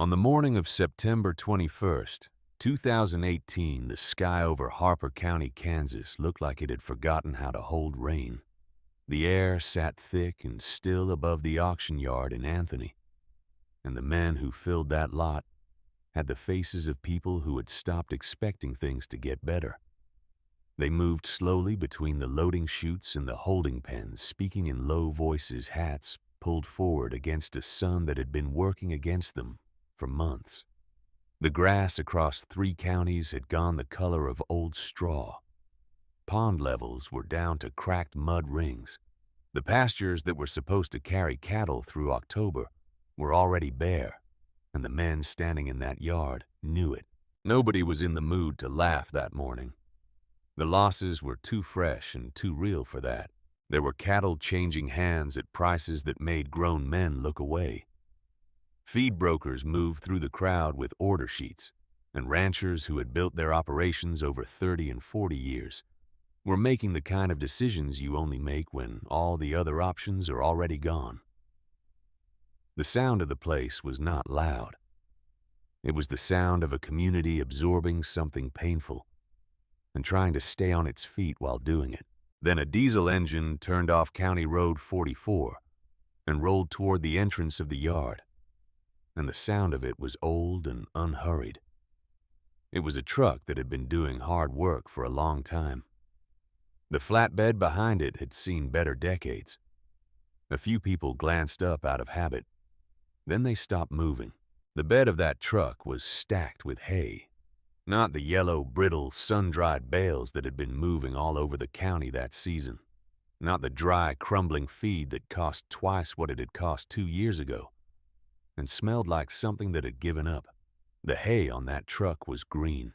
On the morning of September 21st, 2018, the sky over Harper County, Kansas looked like it had forgotten how to hold rain. The air sat thick and still above the auction yard in Anthony, and the men who filled that lot had the faces of people who had stopped expecting things to get better. They moved slowly between the loading chutes and the holding pens, speaking in low voices, hats pulled forward against a sun that had been working against them for months. The grass across 3 counties had gone the color of old straw. Pond levels were down to cracked mud rings. The pastures that were supposed to carry cattle through October were already bare, and the men standing in that yard knew it. Nobody was in the mood to laugh that morning. The losses were too fresh and too real for that. There were cattle changing hands at prices that made grown men look away. Feed brokers moved through the crowd with order sheets, and ranchers who had built their operations over 30 and 40 years were making the kind of decisions you only make when all the other options are already gone. The sound of the place was not loud. It was the sound of a community absorbing something painful and trying to stay on its feet while doing it. Then a diesel engine turned off County Road 44 and rolled toward the entrance of the yard, and the sound of it was old and unhurried. It was a truck that had been doing hard work for a long time. The flatbed behind it had seen better decades. A few people glanced up out of habit. Then they stopped moving. The bed of that truck was stacked with hay. Not the yellow, brittle, sun-dried bales that had been moving all over the county that season. Not the dry, crumbling feed that cost twice what it had cost 2 years ago and smelled like something that had given up. The hay on that truck was green.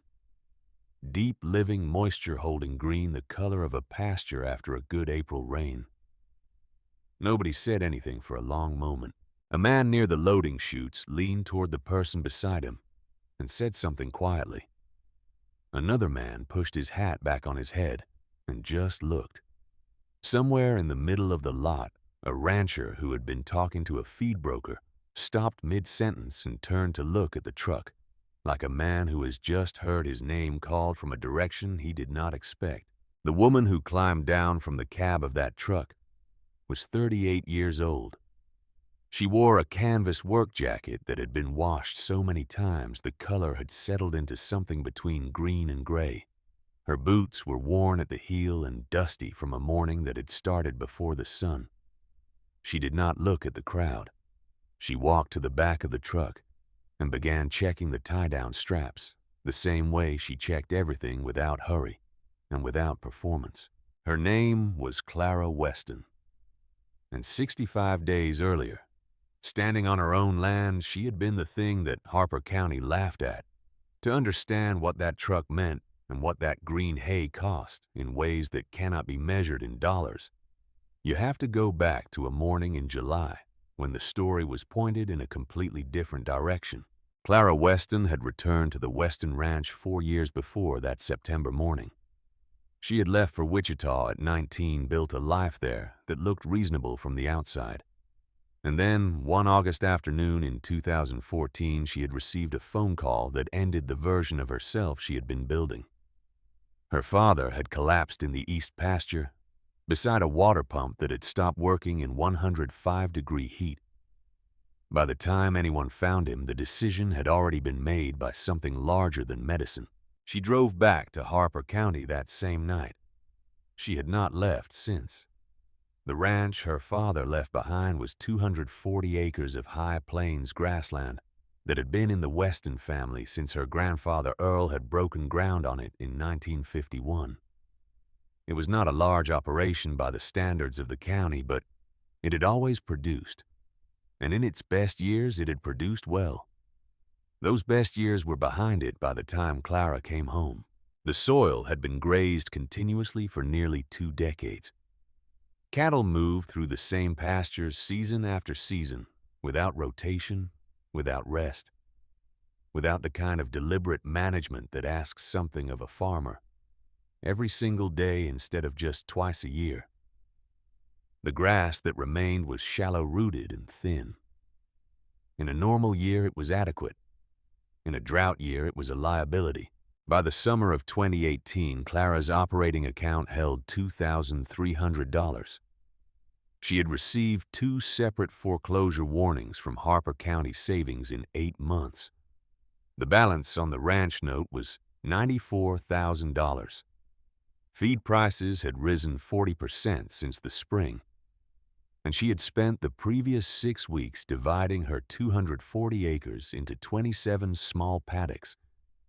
Deep, living, moisture-holding green, the color of a pasture after a good April rain. Nobody said anything for a long moment. A man near the loading chutes leaned toward the person beside him and said something quietly. Another man pushed his hat back on his head and just looked. Somewhere in the middle of the lot, a rancher who had been talking to a feed broker stopped mid-sentence and turned to look at the truck, like a man who has just heard his name called from a direction he did not expect. The woman who climbed down from the cab of that truck was 38 years old. She wore a canvas work jacket that had been washed so many times the color had settled into something between green and gray. Her boots were worn at the heel and dusty from a morning that had started before the sun. She did not look at the crowd. She walked to the back of the truck and began checking the tie-down straps, the same way she checked everything without hurry and without performance. Her name was Clara Weston, and 65 days earlier, standing on her own land, she had been the thing that Harper County laughed at. To understand what that truck meant and what that green hay cost in ways that cannot be measured in dollars, you have to go back to a morning in July when the story was pointed in a completely different direction. Clara Weston had returned to the Weston Ranch 4 years before that September morning. She had left for Wichita at 19, built a life there that looked reasonable from the outside. And then, one August afternoon in 2014, she had received a phone call that ended the version of herself she had been building. Her father had collapsed in the east pasture, beside a water pump that had stopped working in 105-degree heat. By the time anyone found him, the decision had already been made by something larger than medicine. She drove back to Harper County that same night. She had not left since. The ranch her father left behind was 240 acres of high plains grassland that had been in the Weston family since her grandfather Earl had broken ground on it in 1951. It was not a large operation by the standards of the county, but it had always produced, and in its best years it had produced well. Those best years were behind it by the time Clara came home. The soil had been grazed continuously for nearly 2 decades. Cattle moved through the same pastures season after season, without rotation, without rest, without the kind of deliberate management that asks something of a farmer, every single day instead of just twice a year. The grass that remained was shallow-rooted and thin. In a normal year, it was adequate. In a drought year, it was a liability. By the summer of 2018, Clara's operating account held $2,300. She had received 2 separate foreclosure warnings from Harper County Savings in 8 months. The balance on the ranch note was $94,000. Feed prices had risen 40% since the spring, and she had spent the previous 6 weeks dividing her 240 acres into 27 small paddocks,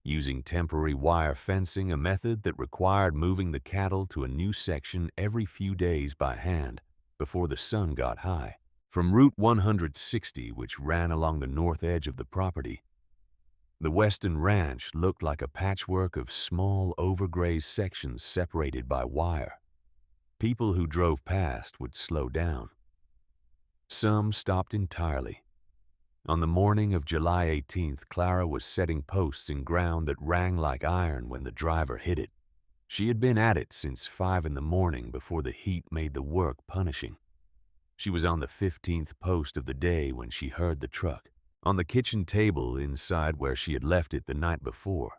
using temporary wire fencing, a method that required moving the cattle to a new section every few days by hand before the sun got high. From Route 160, which ran along the north edge of the property, the western ranch looked like a patchwork of small, overgrazed sections separated by wire. People who drove past would slow down. Some stopped entirely. On the morning of July 18th, Clara was setting posts in ground that rang like iron when the driver hit it. She had been at it since 5 in the morning before the heat made the work punishing. She was on the 15th post of the day when she heard the truck. On the kitchen table inside where she had left it the night before,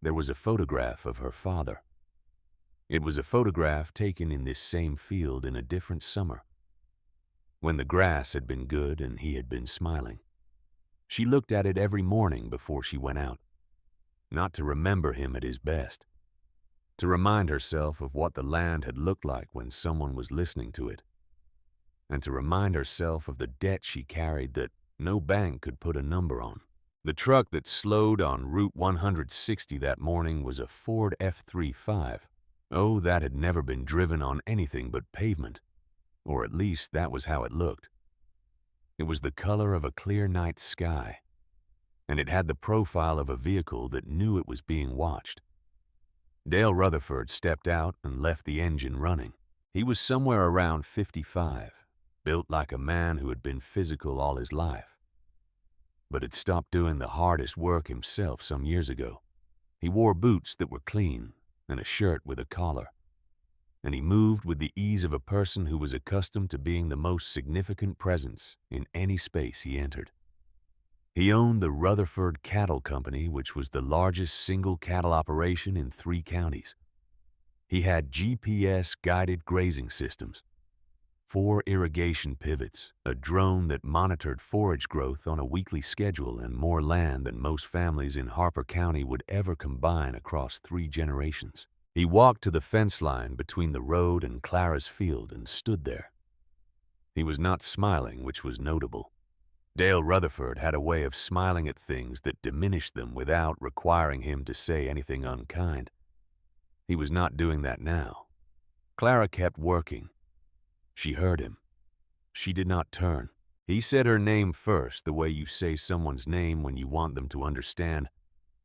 there was a photograph of her father. It was a photograph taken in this same field in a different summer, when the grass had been good and he had been smiling. She looked at it every morning before she went out, not to remember him at his best, to remind herself of what the land had looked like when someone was listening to it, and to remind herself of the debt she carried that no bank could put a number on. The truck that slowed on Route 160 that morning was a Ford F-35. Oh, that had never been driven on anything but pavement, or at least that was how it looked. It was the color of a clear night sky, and it had the profile of a vehicle that knew it was being watched. Dale Rutherford stepped out and left the engine running. He was somewhere around 55, built like a man who had been physical all his life, but had stopped doing the hardest work himself some years ago. He wore boots that were clean and a shirt with a collar, and he moved with the ease of a person who was accustomed to being the most significant presence in any space he entered. He owned the Rutherford Cattle Company, which was the largest single cattle operation in 3 counties. He had GPS-guided grazing systems, 4 irrigation pivots, a drone that monitored forage growth on a weekly schedule, and more land than most families in Harper County would ever combine across 3 generations. He walked to the fence line between the road and Clara's field and stood there. He was not smiling, which was notable. Dale Rutherford had a way of smiling at things that diminished them without requiring him to say anything unkind. He was not doing that now. Clara kept working. She heard him. She did not turn. He said her name first, the way you say someone's name when you want them to understand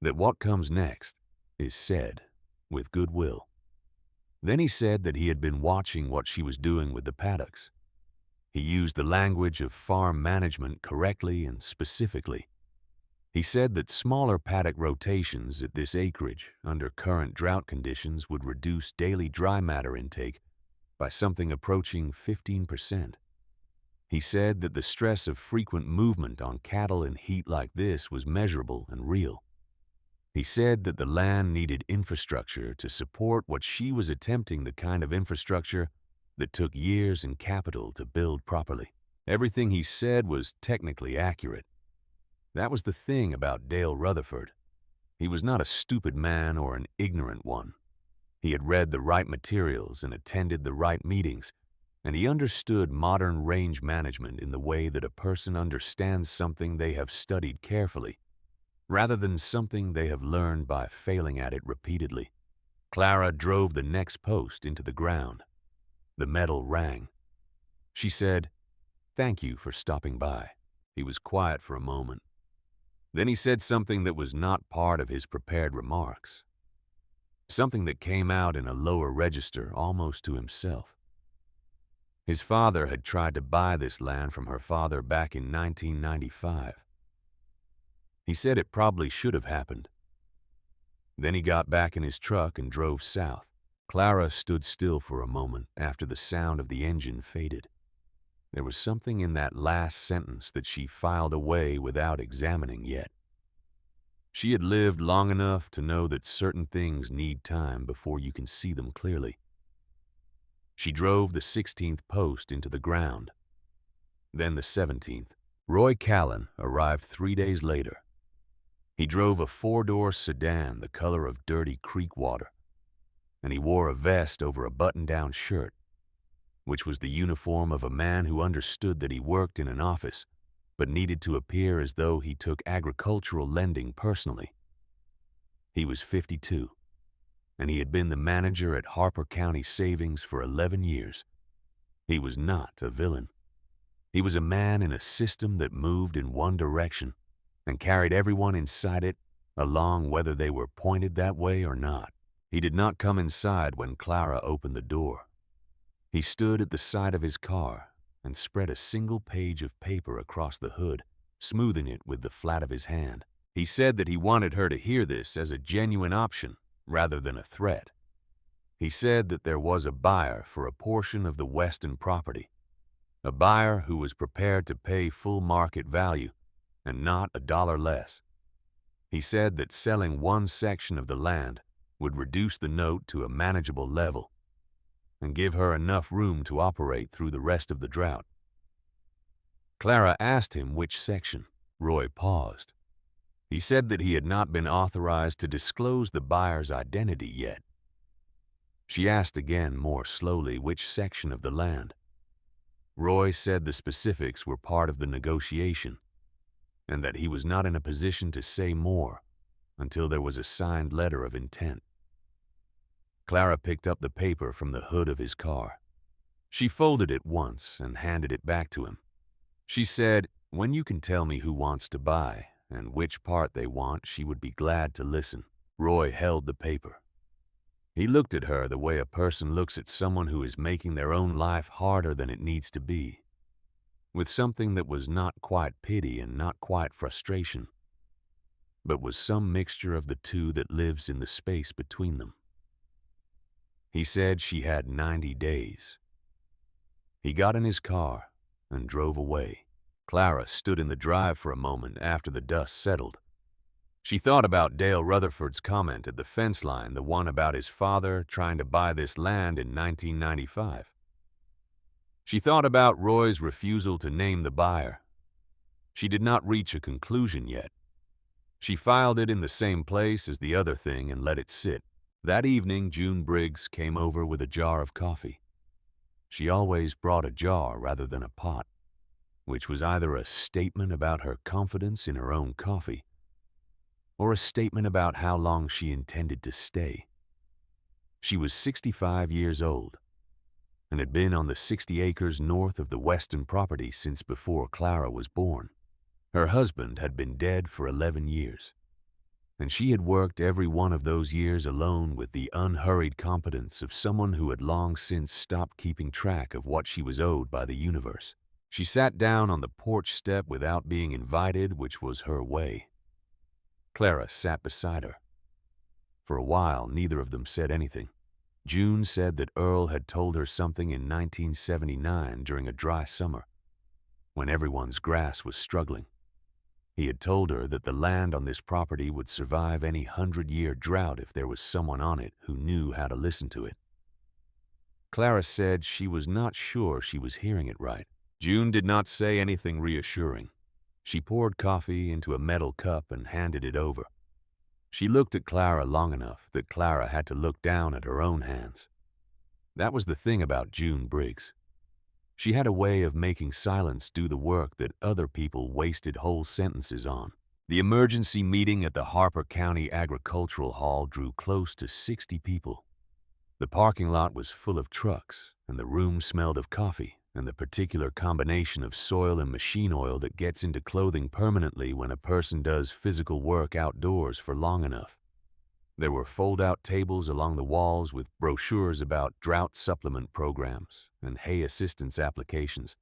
that what comes next is said with goodwill. Then he said that he had been watching what she was doing with the paddocks. He used the language of farm management correctly and specifically. He said that smaller paddock rotations at this acreage under current drought conditions would reduce daily dry matter intake by something approaching 15%. He said that the stress of frequent movement on cattle in heat like this was measurable and real. He said that the land needed infrastructure to support what she was attempting, the kind of infrastructure that took years and capital to build properly. Everything he said was technically accurate. That was the thing about Dale Rutherford. He was not a stupid man or an ignorant one. He had read the right materials and attended the right meetings, and he understood modern range management in the way that a person understands something they have studied carefully, rather than something they have learned by failing at it repeatedly. Clara drove the next post into the ground. The metal rang. She said, "Thank you for stopping by." He was quiet for a moment. Then he said something that was not part of his prepared remarks, something that came out in a lower register, almost to himself. His father had tried to buy this land from her father back in 1995. He said it probably should have happened. Then he got back in his truck and drove south. Clara stood still for a moment after the sound of the engine faded. There was something in that last sentence that she filed away without examining yet. She had lived long enough to know that certain things need time before you can see them clearly. She drove the 16th post into the ground. Then the 17th. Roy Callan arrived 3 days later. He drove a 4-door sedan the color of dirty creek water, and he wore a vest over a button-down shirt, which was the uniform of a man who understood that he worked in an office, but needed to appear as though he took agricultural lending personally. He was 52, and he had been the manager at Harper County Savings for 11 years. He was not a villain. He was a man in a system that moved in one direction and carried everyone inside it along whether they were pointed that way or not. He did not come inside when Clara opened the door. He stood at the side of his car and spread a single page of paper across the hood, smoothing it with the flat of his hand. He said that he wanted her to hear this as a genuine option rather than a threat. He said that there was a buyer for a portion of the Weston property, a buyer who was prepared to pay full market value and not a dollar less. He said that selling one section of the land would reduce the note to a manageable level and give her enough room to operate through the rest of the drought. Clara asked him which section. Roy paused. He said that he had not been authorized to disclose the buyer's identity yet. She asked again more slowly which section of the land. Roy said the specifics were part of the negotiation and that he was not in a position to say more until there was a signed letter of intent. Clara picked up the paper from the hood of his car. She folded it once and handed it back to him. She said, "When you can tell me who wants to buy and which part they want, she would be glad to listen." Roy held the paper. He looked at her the way a person looks at someone who is making their own life harder than it needs to be, with something that was not quite pity and not quite frustration, but was some mixture of the two that lives in the space between them. He said she had 90 days. He got in his car and drove away. Clara stood in the drive for a moment after the dust settled. She thought about Dale Rutherford's comment at the fence line, the one about his father trying to buy this land in 1995. She thought about Roy's refusal to name the buyer. She did not reach a conclusion yet. She filed it in the same place as the other thing and let it sit. That evening, June Briggs came over with a jar of coffee. She always brought a jar rather than a pot, which was either a statement about her confidence in her own coffee or a statement about how long she intended to stay. She was 65 years old and had been on the 60 acres north of the Weston property since before Clara was born. Her husband had been dead for 11 years, and she had worked every one of those years alone with the unhurried competence of someone who had long since stopped keeping track of what she was owed by the universe. She sat down on the porch step without being invited, which was her way. Clara sat beside her. For a while, neither of them said anything. June said that Earl had told her something in 1979 during a dry summer, when everyone's grass was struggling. He had told her that the land on this property would survive any 100-year drought if there was someone on it who knew how to listen to it. Clara said she was not sure she was hearing it right. June did not say anything reassuring. She poured coffee into a metal cup and handed it over. She looked at Clara long enough that Clara had to look down at her own hands. That was the thing about June Briggs. She had a way of making silence do the work that other people wasted whole sentences on. The emergency meeting at the Harper County Agricultural Hall drew close to 60 people. The parking lot was full of trucks, and the room smelled of coffee and the particular combination of soil and machine oil that gets into clothing permanently when a person does physical work outdoors for long enough. There were fold-out tables along the walls with brochures about drought supplement programs and hay assistance applications.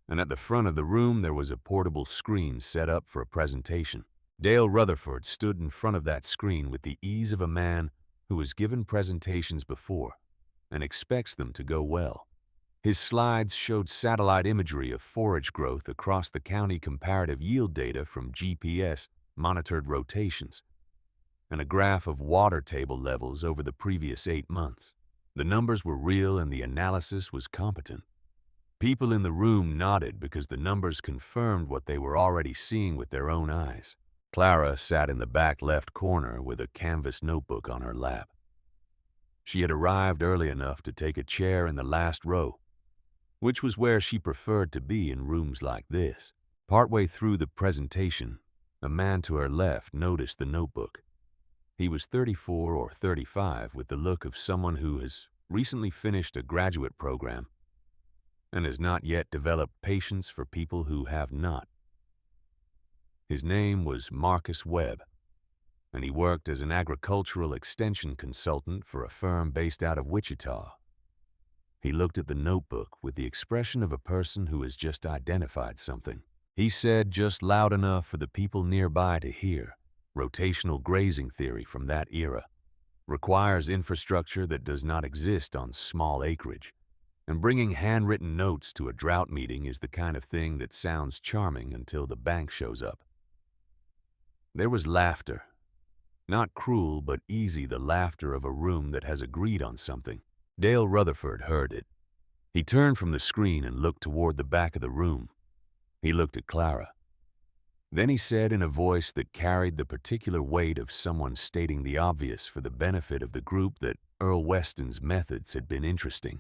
And at the front of the room there was a portable screen set up for a presentation. Dale Rutherford stood in front of that screen with the ease of a man who has given presentations before and expects them to go well. His slides showed satellite imagery of forage growth across the county, comparative yield data from GPS-monitored rotations, and a graph of water table levels over the previous 8 months. The numbers were real and the analysis was competent. People in the room nodded because the numbers confirmed what they were already seeing with their own eyes. Clara sat in the back left corner with a canvas notebook on her lap. She had arrived early enough to take a chair in the last row, which was where she preferred to be in rooms like this. Partway through the presentation, a man to her left noticed the notebook. He was 34 or 35, with the look of someone who has recently finished a graduate program and has not yet developed patience for people who have not. His name was Marcus Webb, and he worked as an agricultural extension consultant for a firm based out of Wichita. He looked at the notebook with the expression of a person who has just identified something. He said, just loud enough for the people nearby to hear, rotational grazing theory from that era requires infrastructure that does not exist on small acreage. And bringing handwritten notes to a drought meeting is the kind of thing that sounds charming until the bank shows up. There was laughter. Not cruel, but easy, the laughter of a room that has agreed on something. Dale Rutherford heard it. He turned from the screen and looked toward the back of the room. He looked at Clara. Then he said in a voice that carried the particular weight of someone stating the obvious for the benefit of the group that Earl Weston's methods had been interesting.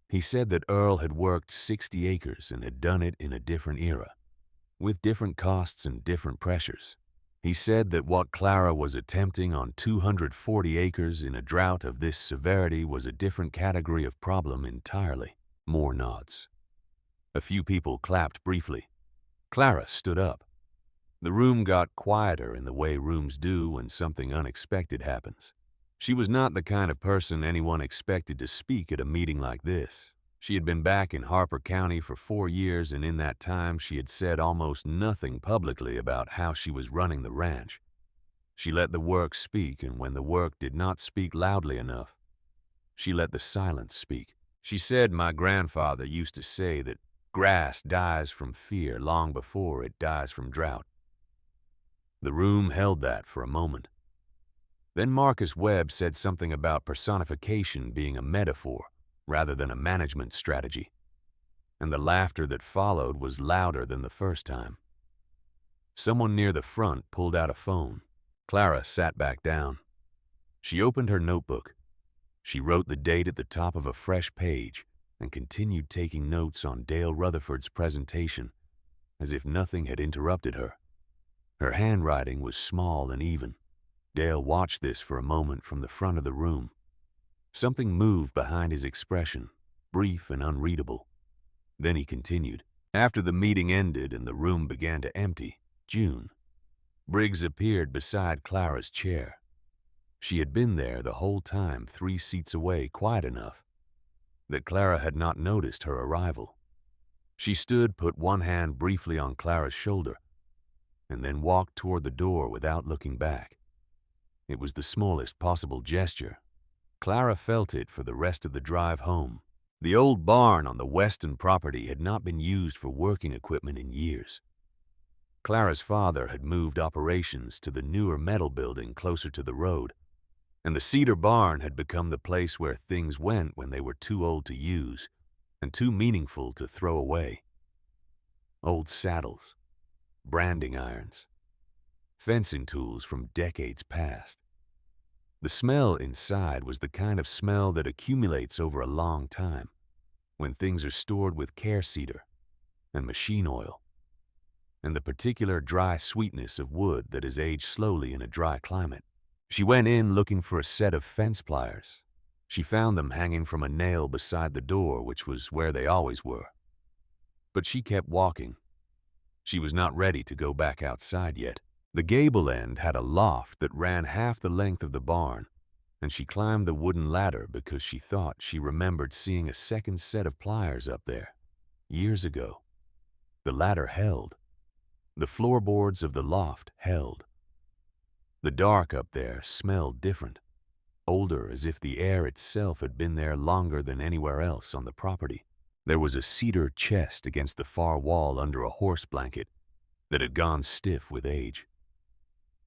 He said that Earl had worked 60 acres and had done it in a different era, with different costs and different pressures. He said that what Clara was attempting on 240 acres in a drought of this severity was a different category of problem entirely. More nods. A few people clapped briefly. Clara stood up. The room got quieter in the way rooms do when something unexpected happens. She was not the kind of person anyone expected to speak at a meeting like this. She had been back in Harper County for 4 years, and in that time she had said almost nothing publicly about how she was running the ranch. She let the work speak, and when the work did not speak loudly enough, she let the silence speak. She said, "My grandfather used to say that grass dies from fear long before it dies from drought." The room held that for a moment. Then Marcus Webb said something about personification being a metaphor rather than a management strategy, and the laughter that followed was louder than the first time. Someone near the front pulled out a phone. Clara sat back down. She opened her notebook. She wrote the date at the top of a fresh page and continued taking notes on Dale Rutherford's presentation as if nothing had interrupted her. Her handwriting was small and even. Dale watched this for a moment from the front of the room. Something moved behind his expression, brief and unreadable. Then he continued. After the meeting ended and the room began to empty, June, Briggs appeared beside Clara's chair. She had been there the whole time, 3 seats away, quiet enough that Clara had not noticed her arrival. She stood, put one hand briefly on Clara's shoulder, and then walked toward the door without looking back. It was the smallest possible gesture. Clara felt it for the rest of the drive home. The old barn on the Weston property had not been used for working equipment in years. Clara's father had moved operations to the newer metal building closer to the road, and the cedar barn had become the place where things went when they were too old to use and too meaningful to throw away. Old saddles, branding irons, fencing tools from decades past. The smell inside was the kind of smell that accumulates over a long time when things are stored with care cedar and machine oil, and the particular dry sweetness of wood that has aged slowly in a dry climate. She went in looking for a set of fence pliers. She found them hanging from a nail beside the door, which was where they always were. But she kept walking. She was not ready to go back outside yet. The gable end had a loft that ran half the length of the barn, and she climbed the wooden ladder because she thought she remembered seeing a second set of pliers up there, years ago. The ladder held. The floorboards of the loft held. The dark up there smelled different, older, as if the air itself had been there longer than anywhere else on the property. There was a cedar chest against the far wall under a horse blanket that had gone stiff with age.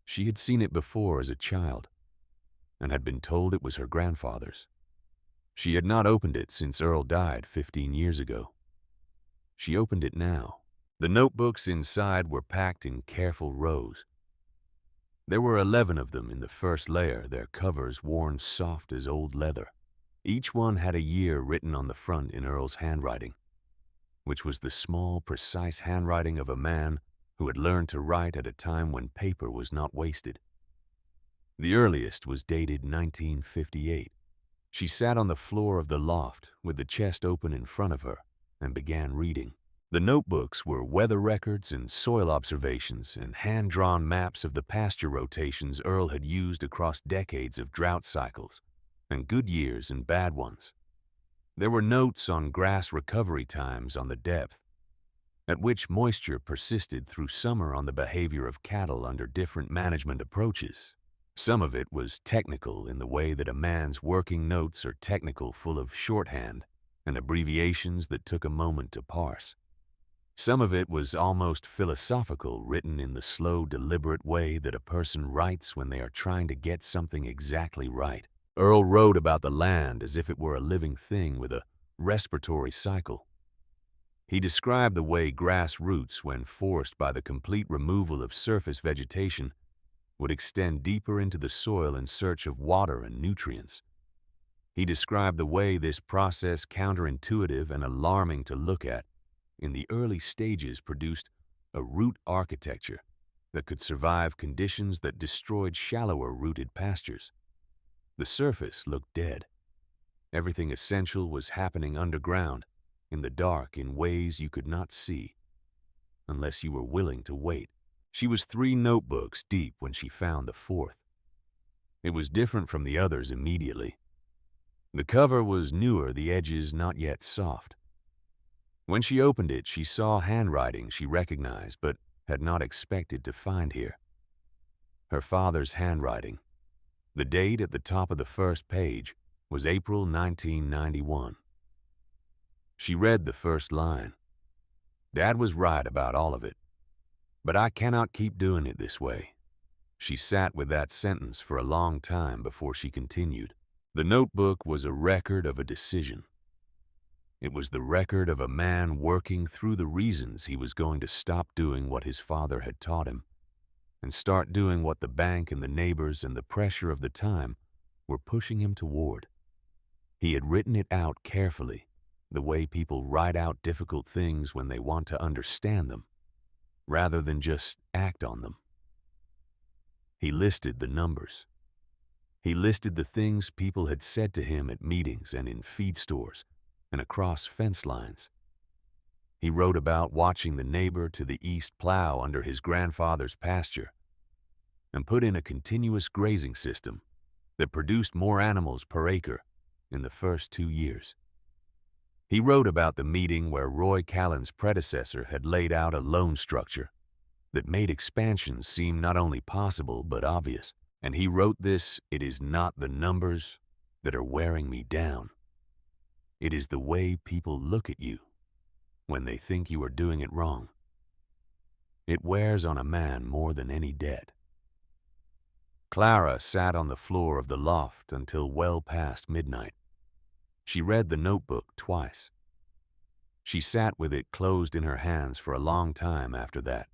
She had seen it before as a child and had been told it was her grandfather's. She had not opened it since Earl died 15 years ago. She opened it now. The notebooks inside were packed in careful rows. There were 11 of them in the first layer, their covers worn soft as old leather. Each one had a year written on the front in Earl's handwriting, which was the small, precise handwriting of a man who had learned to write at a time when paper was not wasted. The earliest was dated 1958. She sat on the floor of the loft with the chest open in front of her and began reading. The notebooks were weather records and soil observations and hand-drawn maps of the pasture rotations Earl had used across decades of drought cycles, and good years and bad ones. There were notes on grass recovery times on the depth, at which moisture persisted through summer, on the behavior of cattle under different management approaches. Some of it was technical in the way that a man's working notes are technical, full of shorthand and abbreviations that took a moment to parse. Some of it was almost philosophical, written in the slow, deliberate way that a person writes when they are trying to get something exactly right. Earl wrote about the land as if it were a living thing with a respiratory cycle. He described the way grass roots, when forced by the complete removal of surface vegetation, would extend deeper into the soil in search of water and nutrients. He described the way this process, counterintuitive and alarming to look at, in the early stages produced a root architecture that could survive conditions that destroyed shallower-rooted pastures. The surface looked dead. Everything essential was happening underground, in the dark, in ways you could not see, unless you were willing to wait. She was 3 notebooks deep when she found the 4th. It was different from the others immediately. The cover was newer, the edges not yet soft. When she opened it, she saw handwriting she recognized but had not expected to find here. Her father's handwriting. The date at the top of the first page was April 1991. She read the first line. Dad was right about all of it, but I cannot keep doing it this way. She sat with that sentence for a long time before she continued. The notebook was a record of a decision. It was the record of a man working through the reasons he was going to stop doing what his father had taught him and start doing what the bank and the neighbors and the pressure of the time were pushing him toward. He had written it out carefully, the way people write out difficult things when they want to understand them, rather than just act on them. He listed the numbers. He listed the things people had said to him at meetings and in feed stores and across fence lines. He wrote about watching the neighbor to the east plow under his grandfather's pasture and put in a continuous grazing system that produced more animals per acre in the first 2 years. He wrote about the meeting where Roy Callan's predecessor had laid out a loan structure that made expansion seem not only possible but obvious. And he wrote this: "It is not the numbers that are wearing me down. It is the way people look at you when they think you are doing it wrong. It wears on a man more than any debt." Clara sat on the floor of the loft until well past midnight. She read the notebook twice. She sat with it closed in her hands for a long time after that,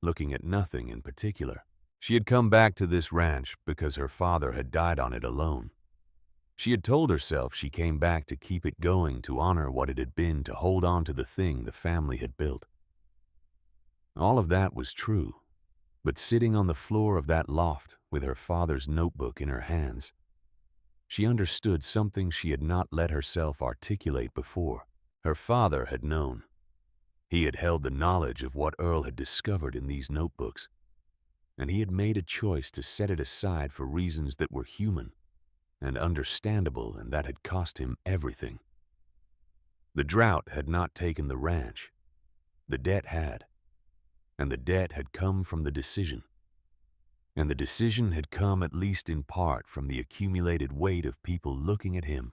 looking at nothing in particular. She had come back to this ranch because her father had died on it alone. She had told herself she came back to keep it going, to honor what it had been, to hold on to the thing the family had built. All of that was true, but sitting on the floor of that loft with her father's notebook in her hands, she understood something she had not let herself articulate before. Her father had known. He had held the knowledge of what Earl had discovered in these notebooks, and he had made a choice to set it aside for reasons that were human and understandable, and that had cost him everything. The drought had not taken the ranch. The debt had. And the debt had come from the decision. And the decision had come, at least in part, from the accumulated weight of people looking at him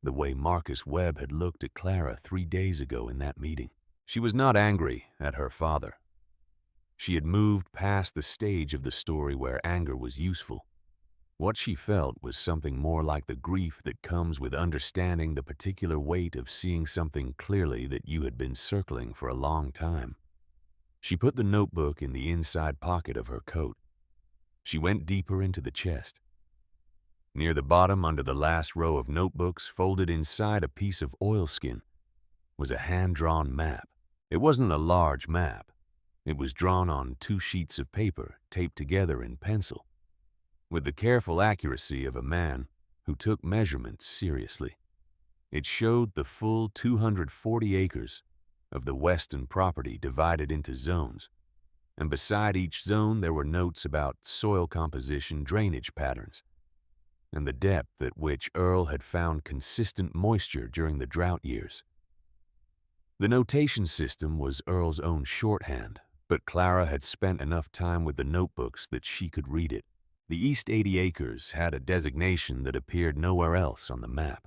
the way Marcus Webb had looked at Clara 3 days ago in that meeting. She was not angry at her father. She had moved past the stage of the story where anger was useful. What she felt was something more like the grief that comes with understanding the particular weight of seeing something clearly that you had been circling for a long time. She put the notebook in the inside pocket of her coat. She went deeper into the chest. Near the bottom, under the last row of notebooks, folded inside a piece of oilskin, was a hand-drawn map. It wasn't a large map. It was drawn on 2 sheets of paper, taped together in pencil, with the careful accuracy of a man who took measurements seriously. It showed the full 240 acres of the western property divided into zones, and beside each zone there were notes about soil composition, drainage patterns, and the depth at which Earl had found consistent moisture during the drought years. The notation system was Earl's own shorthand, but Clara had spent enough time with the notebooks that she could read it. The East 80 acres had a designation that appeared nowhere else on the map.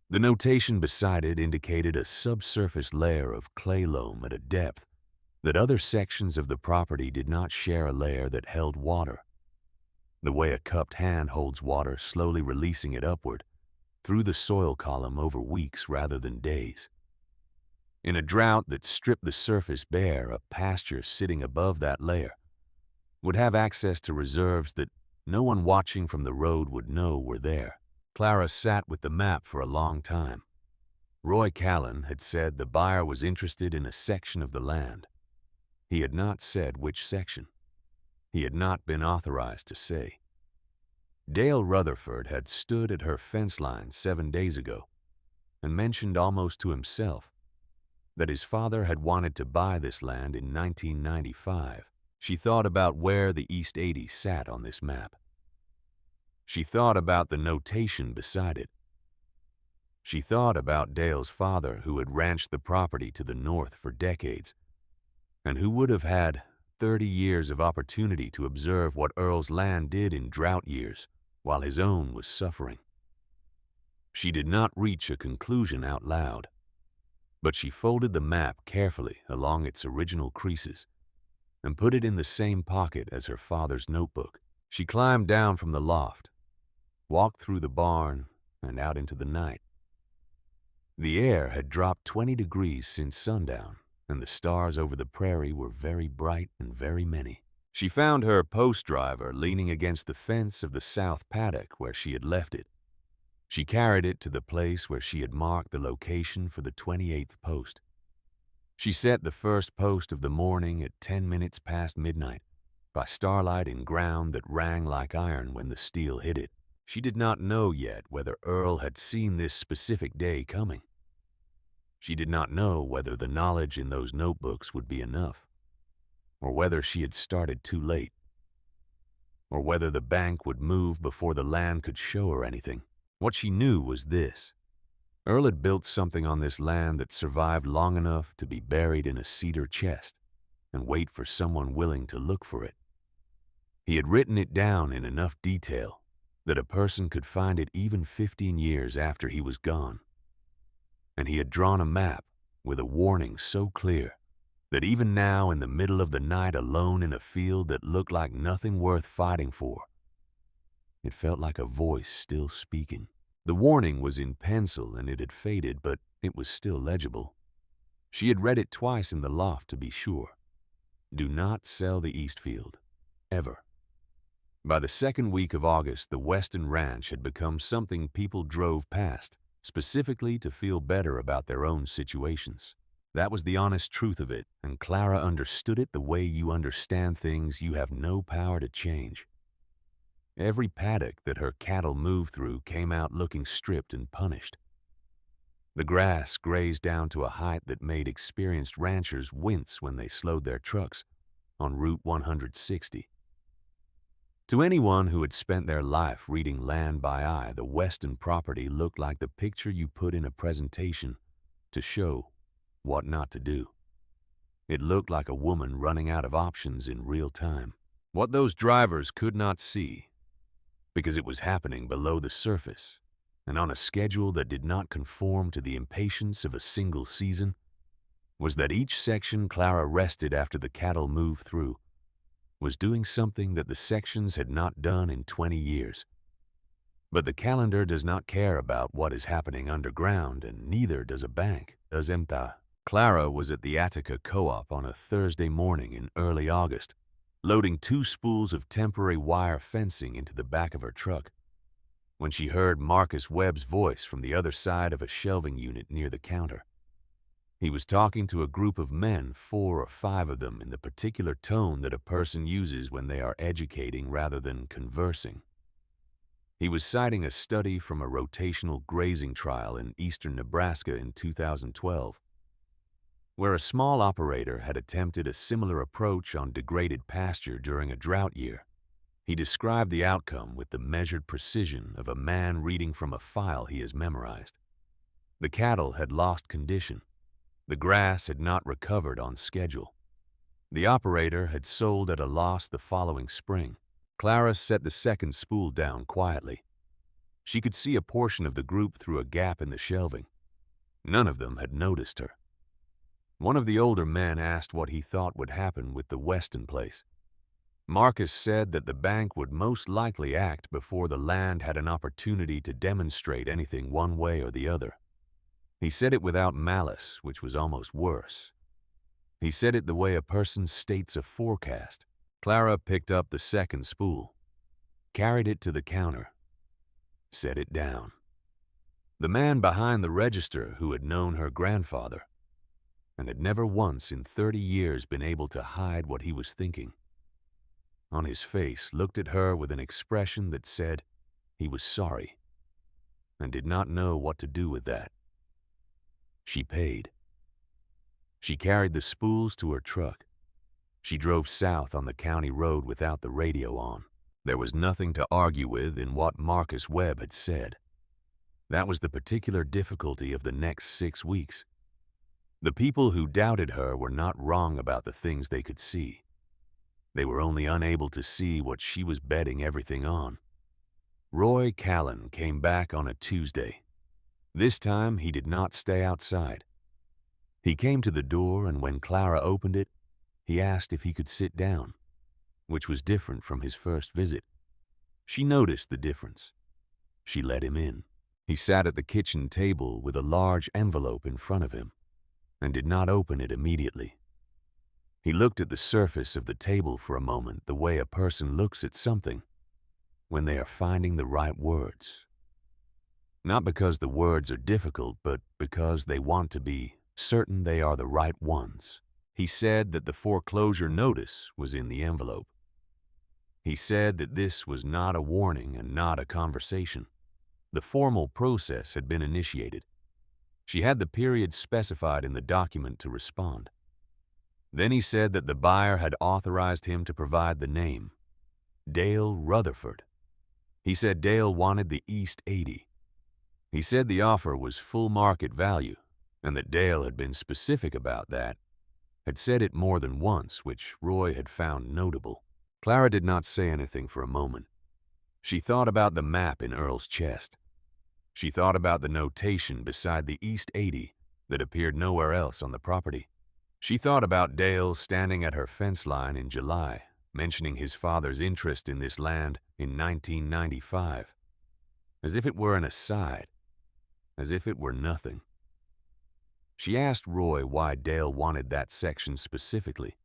The notation beside it indicated a subsurface layer of clay loam at a depth that other sections of the property did not share a layer that held water, the way a cupped hand holds water, slowly releasing it upward through the soil column over weeks rather than days. In a drought that stripped the surface bare, a pasture sitting above that layer would have access to reserves that no one watching from the road would know were there. Clara sat with the map for a long time. Roy Callan had said the buyer was interested in a section of the land. He had not said which section. He had not been authorized to say. Dale Rutherford had stood at her fence line 7 days ago and mentioned almost to himself that his father had wanted to buy this land in 1995. She thought about where the East 80 sat on this map. She thought about the notation beside it. She thought about Dale's father, who had ranched the property to the north for decades, and who would have had 30 years of opportunity to observe what Earl's land did in drought years, while his own was suffering. She did not reach a conclusion out loud, but she folded the map carefully along its original creases and put it in the same pocket as her father's notebook. She climbed down from the loft, walked through the barn, and out into the night. The air had dropped 20 degrees since sundown, and the stars over the prairie were very bright and very many. She found her post driver leaning against the fence of the south paddock where she had left it. She carried it to the place where she had marked the location for the 28th post. She set the first post of the morning at 10 minutes past midnight, by starlight in ground that rang like iron when the steel hit it. She did not know yet whether Earl had seen this specific day coming. She did not know whether the knowledge in those notebooks would be enough, or whether she had started too late, or whether the bank would move before the land could show her anything. What she knew was this: Earl had built something on this land that survived long enough to be buried in a cedar chest and wait for someone willing to look for it. He had written it down in enough detail that a person could find it even 15 years after he was gone. And he had drawn a map with a warning so clear that even now, in the middle of the night, alone in a field that looked like nothing worth fighting for, it felt like a voice still speaking. The warning was in pencil and it had faded, but it was still legible. She had read it twice in the loft to be sure. Do not sell the Eastfield, ever. By the second week of August, the Weston Ranch had become something people drove past, specifically to feel better about their own situations. That was the honest truth of it, and Clara understood it the way you understand things you have no power to change. Every paddock that her cattle moved through came out looking stripped and punished. The grass grazed down to a height that made experienced ranchers wince when they slowed their trucks on Route 160. To anyone who had spent their life reading land by eye, the Weston property looked like the picture you put in a presentation to show what not to do. It looked like a woman running out of options in real time. What those drivers could not see, because it was happening below the surface, and on a schedule that did not conform to the impatience of a single season, was that each section Clara rested after the cattle moved through was doing something that the sections had not done in 20 years. But the calendar does not care about what is happening underground, and neither does a bank, does EMTA. Clara was at the Attica Co-op on a Thursday morning in early August, loading 2 spools of temporary wire fencing into the back of her truck, when she heard Marcus Webb's voice from the other side of a shelving unit near the counter. He was talking to a group of men, 4 or 5 of them, in the particular tone that a person uses when they are educating rather than conversing. He was citing a study from a rotational grazing trial in eastern Nebraska in 2012, where a small operator had attempted a similar approach on degraded pasture during a drought year. He described the outcome with the measured precision of a man reading from a file he has memorized. The cattle had lost condition. The grass had not recovered on schedule. The operator had sold at a loss the following spring. Clara set the second spool down quietly. She could see a portion of the group through a gap in the shelving. None of them had noticed her. One of the older men asked what he thought would happen with the Weston place. Marcus said that the bank would most likely act before the land had an opportunity to demonstrate anything one way or the other. He said it without malice, which was almost worse. He said it the way a person states a forecast. Clara picked up the second spool, carried it to the counter, set it down. The man behind the register, who had known her grandfather and had never once in 30 years been able to hide what he was thinking, on his face looked at her with an expression that said he was sorry and did not know what to do with that. She paid. She carried the spools to her truck. She drove south on the county road without the radio on. There was nothing to argue with in what Marcus Webb had said. That was the particular difficulty of the next 6 weeks. The people who doubted her were not wrong about the things they could see. They were only unable to see what she was betting everything on. Roy Callan came back on a Tuesday. This time he did not stay outside. He came to the door, and when Clara opened it, he asked if he could sit down, which was different from his first visit. She noticed the difference. She let him in. He sat at the kitchen table with a large envelope in front of him and did not open it immediately. He looked at the surface of the table for a moment the way a person looks at something when they are finding the right words. Not because the words are difficult, but because they want to be certain they are the right ones. He said that the foreclosure notice was in the envelope. He said that this was not a warning and not a conversation. The formal process had been initiated. She had the period specified in the document to respond. Then he said that the buyer had authorized him to provide the name, Dale Rutherford. He said Dale wanted the East 80. He said the offer was full market value, and that Dale had been specific about that, had said it more than once, which Roy had found notable. Clara did not say anything for a moment. She thought about the map in Earl's chest. She thought about the notation beside the East 80 that appeared nowhere else on the property. She thought about Dale standing at her fence line in July, mentioning his father's interest in this land in 1995, as if it were an aside, as if it were nothing. She asked Roy why Dale wanted that section specifically.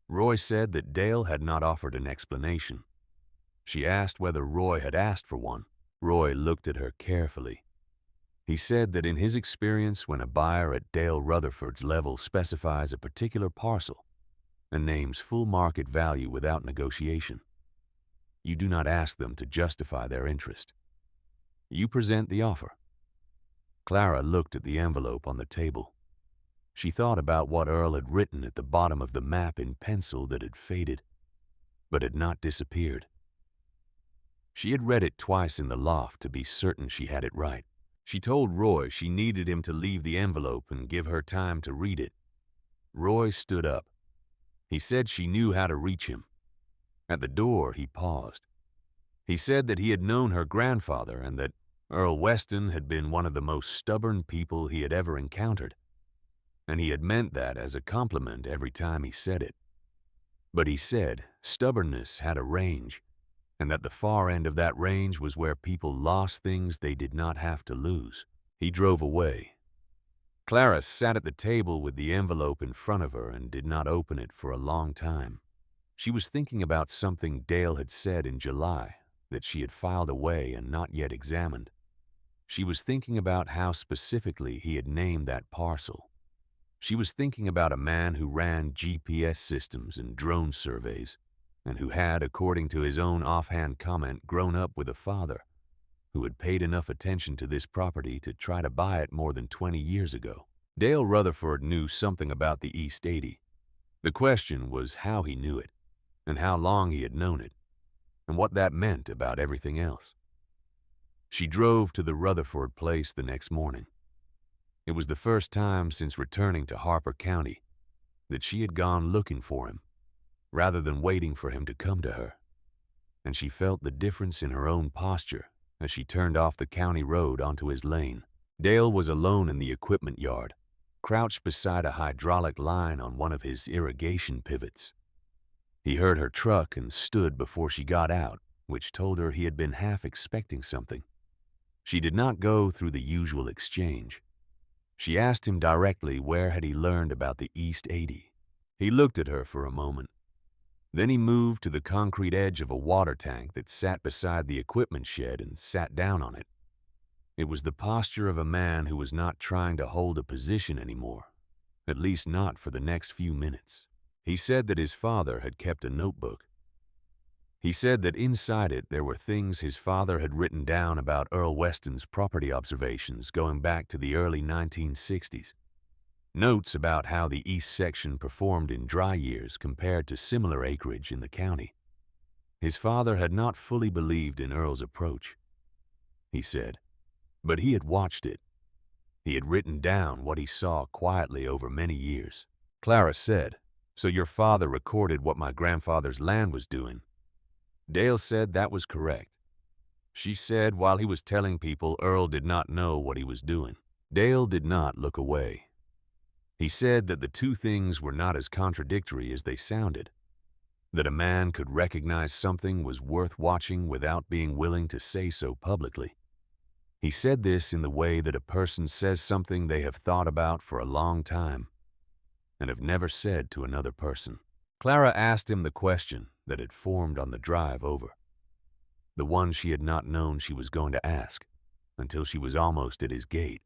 Roy said that Dale had not offered an explanation. She asked whether Roy had asked for one. Roy looked at her carefully. He said that in his experience, when a buyer at Dale Rutherford's level specifies a particular parcel and names full market value without negotiation, you do not ask them to justify their interest. You present the offer. Clara looked at the envelope on the table. She thought about what Earl had written at the bottom of the map in pencil that had faded, but had not disappeared. She had read it twice in the loft to be certain she had it right. She told Roy she needed him to leave the envelope and give her time to read it. Roy stood up. He said she knew how to reach him. At the door, he paused. He said that he had known her grandfather and that Earl Weston had been one of the most stubborn people he had ever encountered, and he had meant that as a compliment every time he said it. But he said stubbornness had a range, and that the far end of that range was where people lost things they did not have to lose. He drove away. Clara sat at the table with the envelope in front of her and did not open it for a long time. She was thinking about something Dale had said in July that she had filed away and not yet examined. She was thinking about how specifically he had named that parcel. She was thinking about a man who ran GPS systems and drone surveys, and who had, according to his own offhand comment, grown up with a father who had paid enough attention to this property to try to buy it more than 20 years ago. Dale Rutherford knew something about the East 80. The question was how he knew it, and how long he had known it, and what that meant about everything else. She drove to the Rutherford place the next morning. It was the first time since returning to Harper County that she had gone looking for him, rather than waiting for him to come to her, and she felt the difference in her own posture as she turned off the county road onto his lane. Dale was alone in the equipment yard, crouched beside a hydraulic line on one of his irrigation pivots. He heard her truck and stood before she got out, which told her he had been half expecting something. She did not go through the usual exchange. She asked him directly where had he learned about the East 80. He looked at her for a moment. Then he moved to the concrete edge of a water tank that sat beside the equipment shed and sat down on it. It was the posture of a man who was not trying to hold a position anymore, at least not for the next few minutes. He said that his father had kept a notebook. He said that inside it there were things his father had written down about Earl Weston's property observations going back to the early 1960s. Notes about how the east section performed in dry years compared to similar acreage in the county. His father had not fully believed in Earl's approach, he said, but he had watched it. He had written down what he saw quietly over many years. Clara said, "So your father recorded what my grandfather's land was doing?" Dale said that was correct. She said while he was telling people Earl did not know what he was doing. Dale did not look away. He said that the two things were not as contradictory as they sounded, that a man could recognize something was worth watching without being willing to say so publicly. He said this in the way that a person says something they have thought about for a long time and have never said to another person. Clara asked him the question that had formed on the drive over, the one she had not known she was going to ask until she was almost at his gate.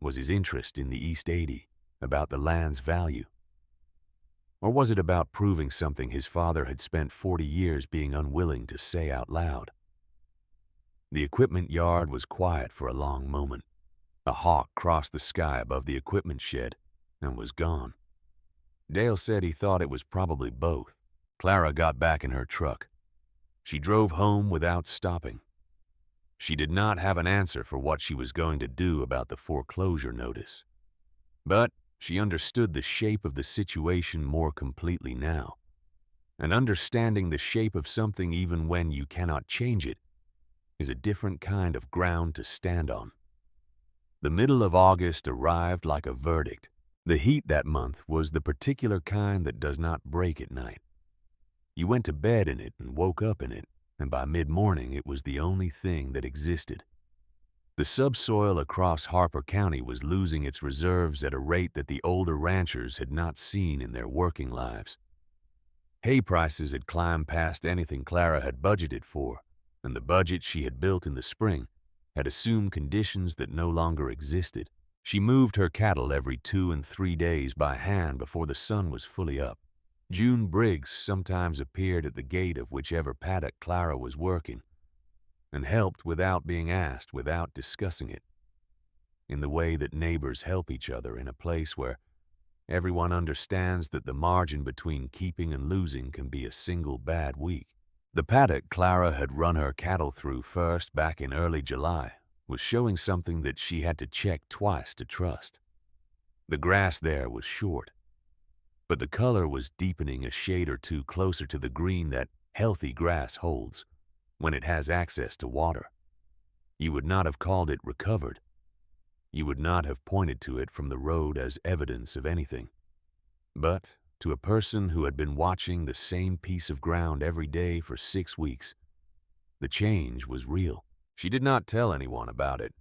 Was his interest in the East 80 about the land's value? Or was it about proving something his father had spent 40 years being unwilling to say out loud? The equipment yard was quiet for a long moment. A hawk crossed the sky above the equipment shed and was gone. Dale said he thought it was probably both. Clara got back in her truck. She drove home without stopping. She did not have an answer for what she was going to do about the foreclosure notice, but she understood the shape of the situation more completely now. And understanding the shape of something even when you cannot change it is a different kind of ground to stand on. The middle of August arrived like a verdict. The heat that month was the particular kind that does not break at night. You went to bed in it and woke up in it, and by mid-morning it was the only thing that existed. The subsoil across Harper County was losing its reserves at a rate that the older ranchers had not seen in their working lives. Hay prices had climbed past anything Clara had budgeted for, and the budget she had built in the spring had assumed conditions that no longer existed. She moved her cattle every 2 and 3 days by hand before the sun was fully up. June Briggs sometimes appeared at the gate of whichever paddock Clara was working, and helped without being asked, without discussing it, in the way that neighbors help each other in a place where everyone understands that the margin between keeping and losing can be a single bad week. The paddock Clara had run her cattle through first back in early July was showing something that she had to check twice to trust. The grass there was short, but the color was deepening a shade or two closer to the green that healthy grass holds when it has access to water. You would not have called it recovered. You would not have pointed to it from the road as evidence of anything. But to a person who had been watching the same piece of ground every day for 6 weeks, the change was real. She did not tell anyone about it.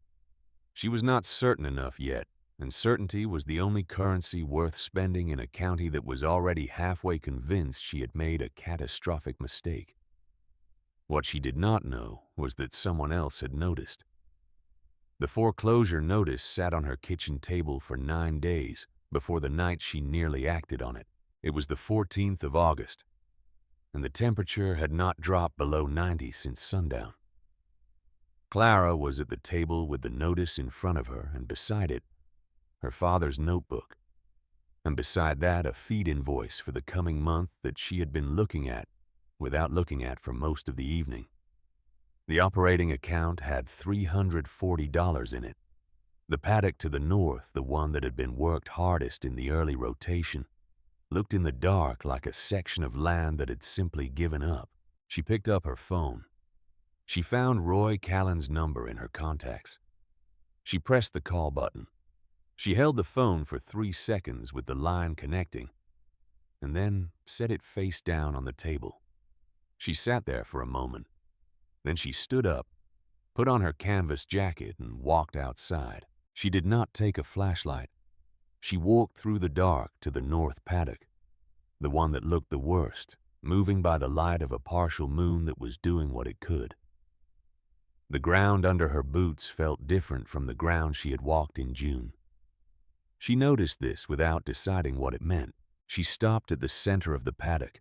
She was not certain enough yet, and certainty was the only currency worth spending in a county that was already halfway convinced she had made a catastrophic mistake. What she did not know was that someone else had noticed. The foreclosure notice sat on her kitchen table for 9 days before the night she nearly acted on it. It was the 14th of August, and the temperature had not dropped below 90 since sundown. Clara was at the table with the notice in front of her, and beside it, her father's notebook, and beside that a feed invoice for the coming month that she had been looking at without looking at for most of the evening. The operating account had $340 in it. The paddock to the north, the one that had been worked hardest in the early rotation, looked in the dark like a section of land that had simply given up. She picked up her phone. She found Roy Callan's number in her contacts. She pressed the call button. She held the phone for 3 seconds with the line connecting, and then set it face down on the table. She sat there for a moment. Then she stood up, put on her canvas jacket, and walked outside. She did not take a flashlight. She walked through the dark to the north paddock, the one that looked the worst, moving by the light of a partial moon that was doing what it could. The ground under her boots felt different from the ground she had walked in June. She noticed this without deciding what it meant. She stopped at the center of the paddock.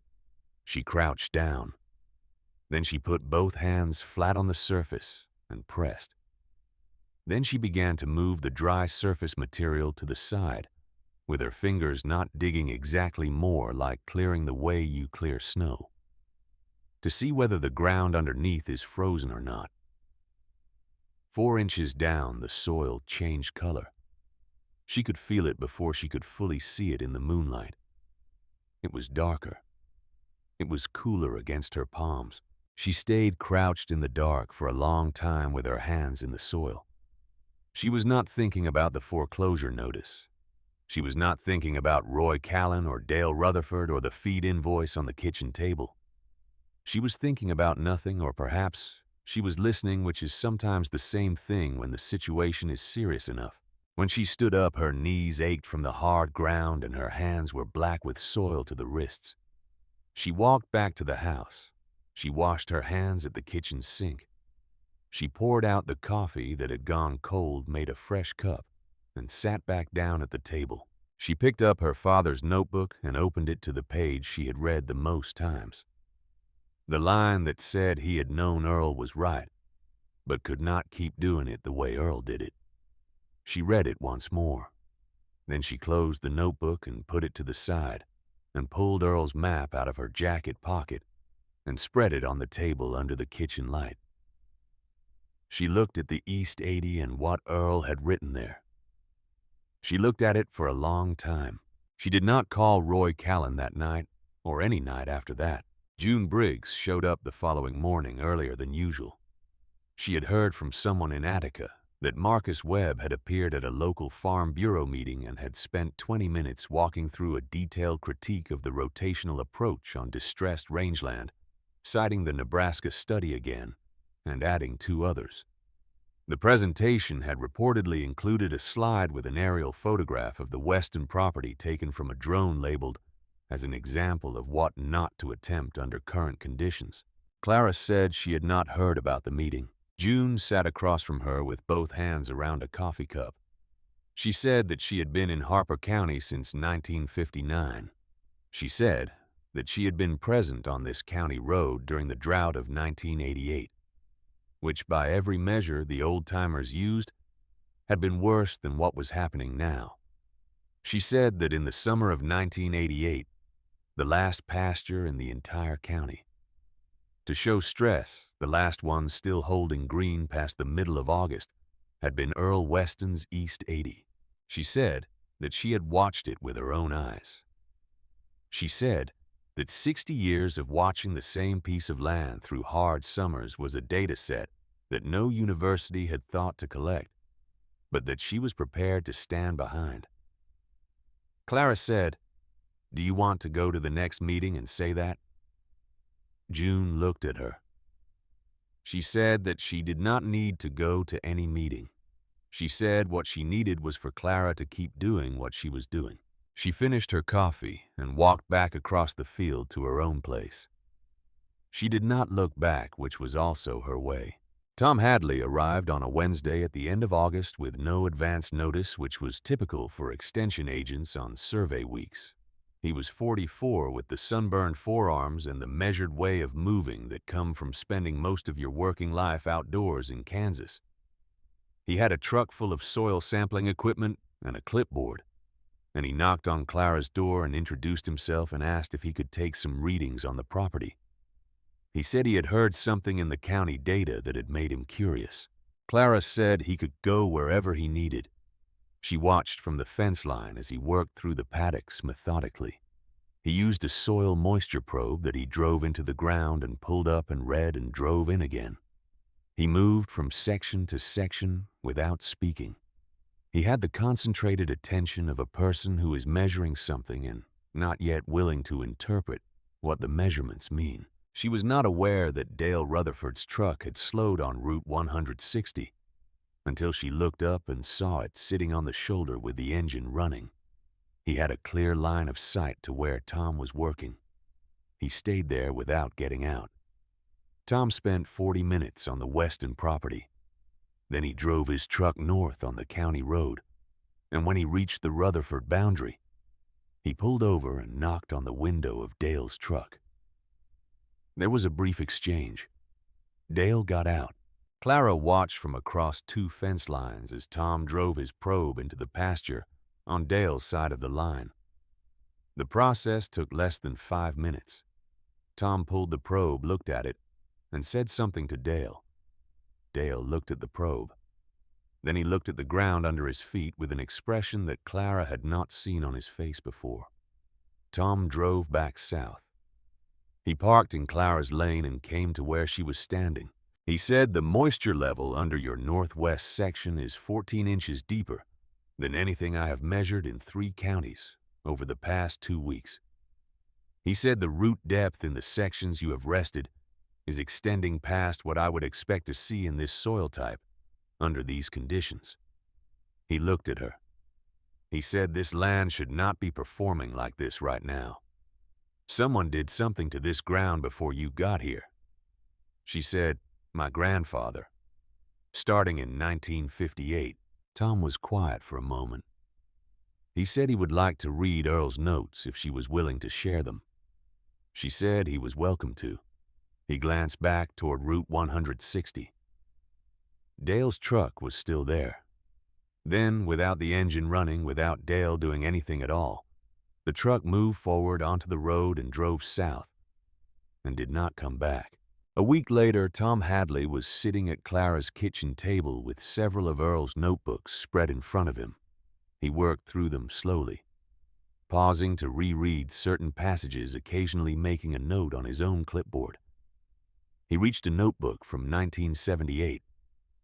She crouched down. Then she put both hands flat on the surface and pressed. Then she began to move the dry surface material to the side, with her fingers not digging exactly more like clearing the way you clear snow, to see whether the ground underneath is frozen or not. 4 inches down, the soil changed color. She could feel it before she could fully see it in the moonlight. It was darker. It was cooler against her palms. She stayed crouched in the dark for a long time with her hands in the soil. She was not thinking about the foreclosure notice. She was not thinking about Roy Callan or Dale Rutherford or the feed invoice on the kitchen table. She was thinking about nothing, or perhaps she was listening, which is sometimes the same thing when the situation is serious enough. When she stood up, her knees ached from the hard ground and her hands were black with soil to the wrists. She walked back to the house. She washed her hands at the kitchen sink. She poured out the coffee that had gone cold, made a fresh cup, and sat back down at the table. She picked up her father's notebook and opened it to the page she had read the most times. The line that said he had known Earl was right, but could not keep doing it the way Earl did it. She read it once more. Then she closed the notebook and put it to the side, and pulled Earl's map out of her jacket pocket and spread it on the table under the kitchen light. She looked at the East 80 and what Earl had written there. She looked at it for a long time. She did not call Roy Callan that night, or any night after that. June Briggs showed up the following morning earlier than usual. She had heard from someone in Attica that Marcus Webb had appeared at a local Farm Bureau meeting and had spent 20 minutes walking through a detailed critique of the rotational approach on distressed rangeland, citing the Nebraska study again and adding 2 others. The presentation had reportedly included a slide with an aerial photograph of the Weston property taken from a drone labeled as an example of what not to attempt under current conditions. Clara said she had not heard about the meeting. June sat across from her with both hands around a coffee cup. She said that she had been in Harper County since 1959. She said that she had been present on this county road during the drought of 1988, which by every measure the old-timers used had been worse than what was happening now. She said that in the summer of 1988, the last pasture in the entire county. To show stress, the last one still holding green past the middle of August had been Earl Weston's East 80. She said that she had watched it with her own eyes. She said that 60 years of watching the same piece of land through hard summers was a data set that no university had thought to collect, but that she was prepared to stand behind. Clara said, "Do you want to go to the next meeting and say that?" June looked at her. She said that she did not need to go to any meeting. She said what she needed was for Clara to keep doing what she was doing. She finished her coffee and walked back across the field to her own place. She did not look back, which was also her way. Tom Hadley arrived on a Wednesday at the end of August with no advance notice, which was typical for extension agents on survey weeks. He was 44 with the sunburned forearms and the measured way of moving that come from spending most of your working life outdoors in Kansas. He had a truck full of soil sampling equipment and a clipboard, and he knocked on Clara's door and introduced himself and asked if he could take some readings on the property. He said he had heard something in the county data that had made him curious. Clara said he could go wherever he needed. She watched from the fence line as he worked through the paddocks methodically. He used a soil moisture probe that he drove into the ground and pulled up and read and drove in again. He moved from section to section without speaking. He had the concentrated attention of a person who is measuring something and not yet willing to interpret what the measurements mean. She was not aware that Dale Rutherford's truck had slowed on Route 160 until she looked up and saw it sitting on the shoulder with the engine running. He had a clear line of sight to where Tom was working. He stayed there without getting out. Tom spent 40 minutes on the western property. Then he drove his truck north on the county road, and when he reached the Rutherford boundary, he pulled over and knocked on the window of Dale's truck. There was a brief exchange. Dale got out. Clara watched from across two fence lines as Tom drove his probe into the pasture on Dale's side of the line. The process took less than 5 minutes. Tom pulled the probe, looked at it, and said something to Dale. Dale looked at the probe. Then he looked at the ground under his feet with an expression that Clara had not seen on his face before. Tom drove back south. He parked in Clara's lane and came to where she was standing. He said the moisture level under your northwest section is 14 inches deeper than anything I have measured in 3 counties over the past 2 weeks. He said the root depth in the sections you have rested is extending past what I would expect to see in this soil type under these conditions. He looked at her. He said this land should not be performing like this right now. Someone did something to this ground before you got here. She said, "My grandfather." Starting in 1958, Tom was quiet for a moment. He said he would like to read Earl's notes if she was willing to share them. She said he was welcome to. He glanced back toward Route 160. Dale's truck was still there. Then, without the engine running, without Dale doing anything at all, the truck moved forward onto the road and drove south, and did not come back. A week later, Tom Hadley was sitting at Clara's kitchen table with several of Earl's notebooks spread in front of him. He worked through them slowly, pausing to reread certain passages, occasionally making a note on his own clipboard. He reached a notebook from 1978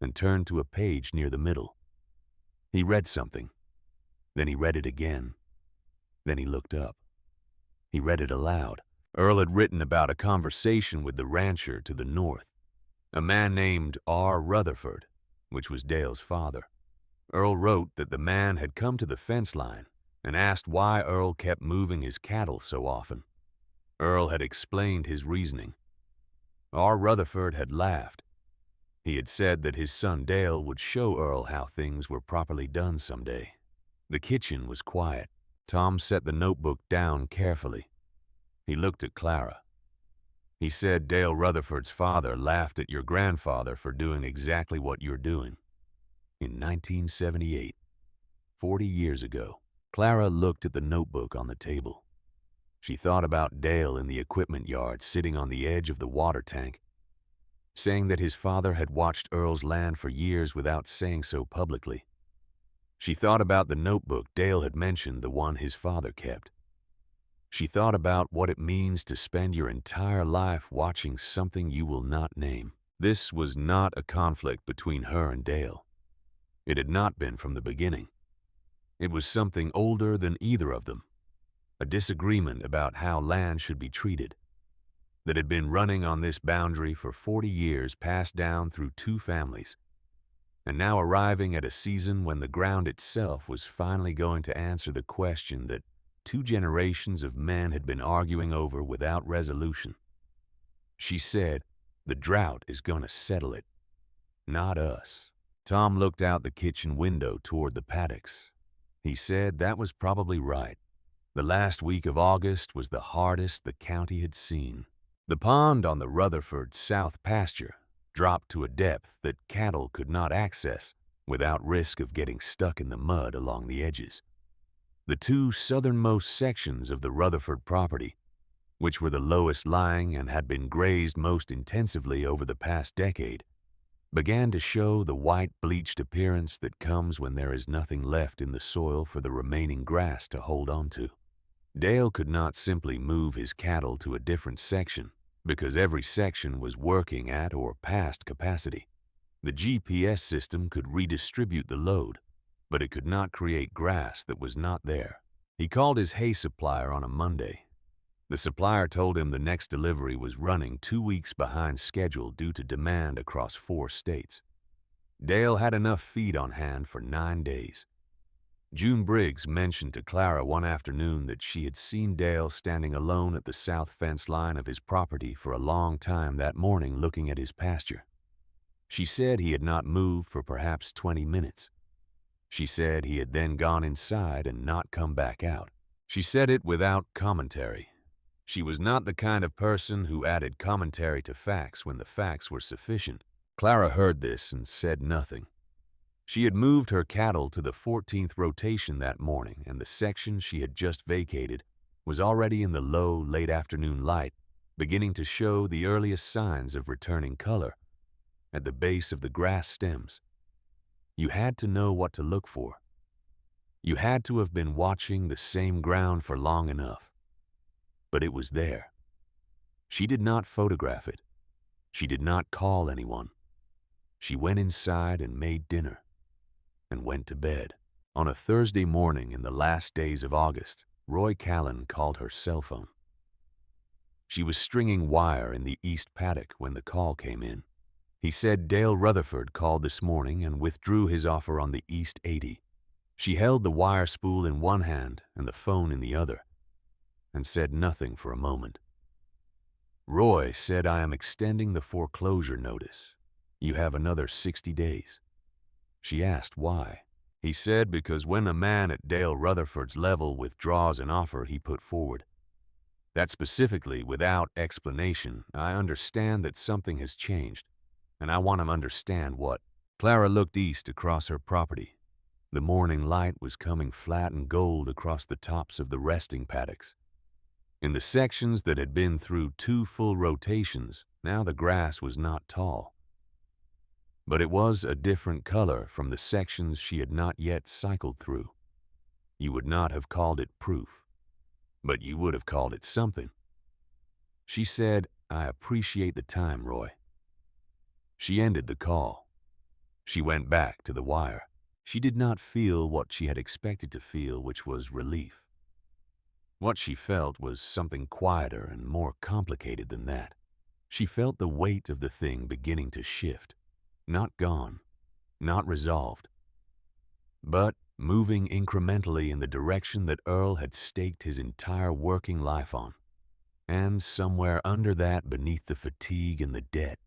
and turned to a page near the middle. He read something. Then he read it again. Then he looked up. He read it aloud. Earl had written about a conversation with the rancher to the north, a man named R. Rutherford, which was Dale's father. Earl wrote that the man had come to the fence line and asked why Earl kept moving his cattle so often. Earl had explained his reasoning. R. Rutherford had laughed. He had said that his son Dale would show Earl how things were properly done someday. The kitchen was quiet. Tom set the notebook down carefully. He looked at Clara. He said Dale Rutherford's father laughed at your grandfather for doing exactly what you're doing. In 1978, 40 years ago. Clara looked at the notebook on the table. She thought about Dale in the equipment yard sitting on the edge of the water tank, saying that his father had watched Earl's land for years without saying so publicly. She thought about the notebook Dale had mentioned, the one his father kept. She thought about what it means to spend your entire life watching something you will not name. This was not a conflict between her and Dale. It had not been from the beginning. It was something older than either of them, a disagreement about how land should be treated, that had been running on this boundary for 40 years, passed down through two families, and now arriving at a season when the ground itself was finally going to answer the question that two generations of men had been arguing over without resolution. She said, "The drought is going to settle it, not us." Tom looked out the kitchen window toward the paddocks. He said that was probably right. The last week of August was the hardest the county had seen. The pond on the Rutherford South pasture dropped to a depth that cattle could not access without risk of getting stuck in the mud along the edges. The two southernmost sections of the Rutherford property, which were the lowest lying and had been grazed most intensively over the past decade, began to show the white bleached appearance that comes when there is nothing left in the soil for the remaining grass to hold on to. Dale could not simply move his cattle to a different section because every section was working at or past capacity. The GPS system could redistribute the load, but it could not create grass that was not there. He called his hay supplier on a Monday. The supplier told him the next delivery was running 2 weeks behind schedule due to demand across 4 states. Dale had enough feed on hand for 9 days. June Briggs mentioned to Clara one afternoon that she had seen Dale standing alone at the south fence line of his property for a long time that morning looking at his pasture. She said he had not moved for perhaps 20 minutes. She said he had then gone inside and not come back out. She said it without commentary. She was not the kind of person who added commentary to facts when the facts were sufficient. Clara heard this and said nothing. She had moved her cattle to the 14th rotation that morning, and the section she had just vacated was already in the low, late afternoon light, beginning to show the earliest signs of returning color at the base of the grass stems. You had to know what to look for. You had to have been watching the same ground for long enough. But it was there. She did not photograph it. She did not call anyone. She went inside and made dinner and went to bed. On a Thursday morning in the last days of August, Roy Callan called her cell phone. She was stringing wire in the east paddock when the call came in. He said Dale Rutherford called this morning and withdrew his offer on the east 80. She held the wire spool in one hand and the phone in the other, and said nothing for a moment. "Roy said I am extending the foreclosure notice. You have another 60 days. She asked why. He said because when a man at Dale Rutherford's level withdraws an offer he put forward, that specifically without explanation, I understand that something has changed, and I want him to understand what." Clara looked east across her property. The morning light was coming flat and gold across the tops of the resting paddocks. In the sections that had been through 2 full rotations, now the grass was not tall. But it was a different color from the sections she had not yet cycled through. You would not have called it proof, but you would have called it something. She said, "I appreciate the time, Roy." She ended the call. She went back to the wire. She did not feel what she had expected to feel, which was relief. What she felt was something quieter and more complicated than that. She felt the weight of the thing beginning to shift. Not gone, not resolved, but moving incrementally in the direction that Earl had staked his entire working life on. And somewhere under that, beneath the fatigue and the debt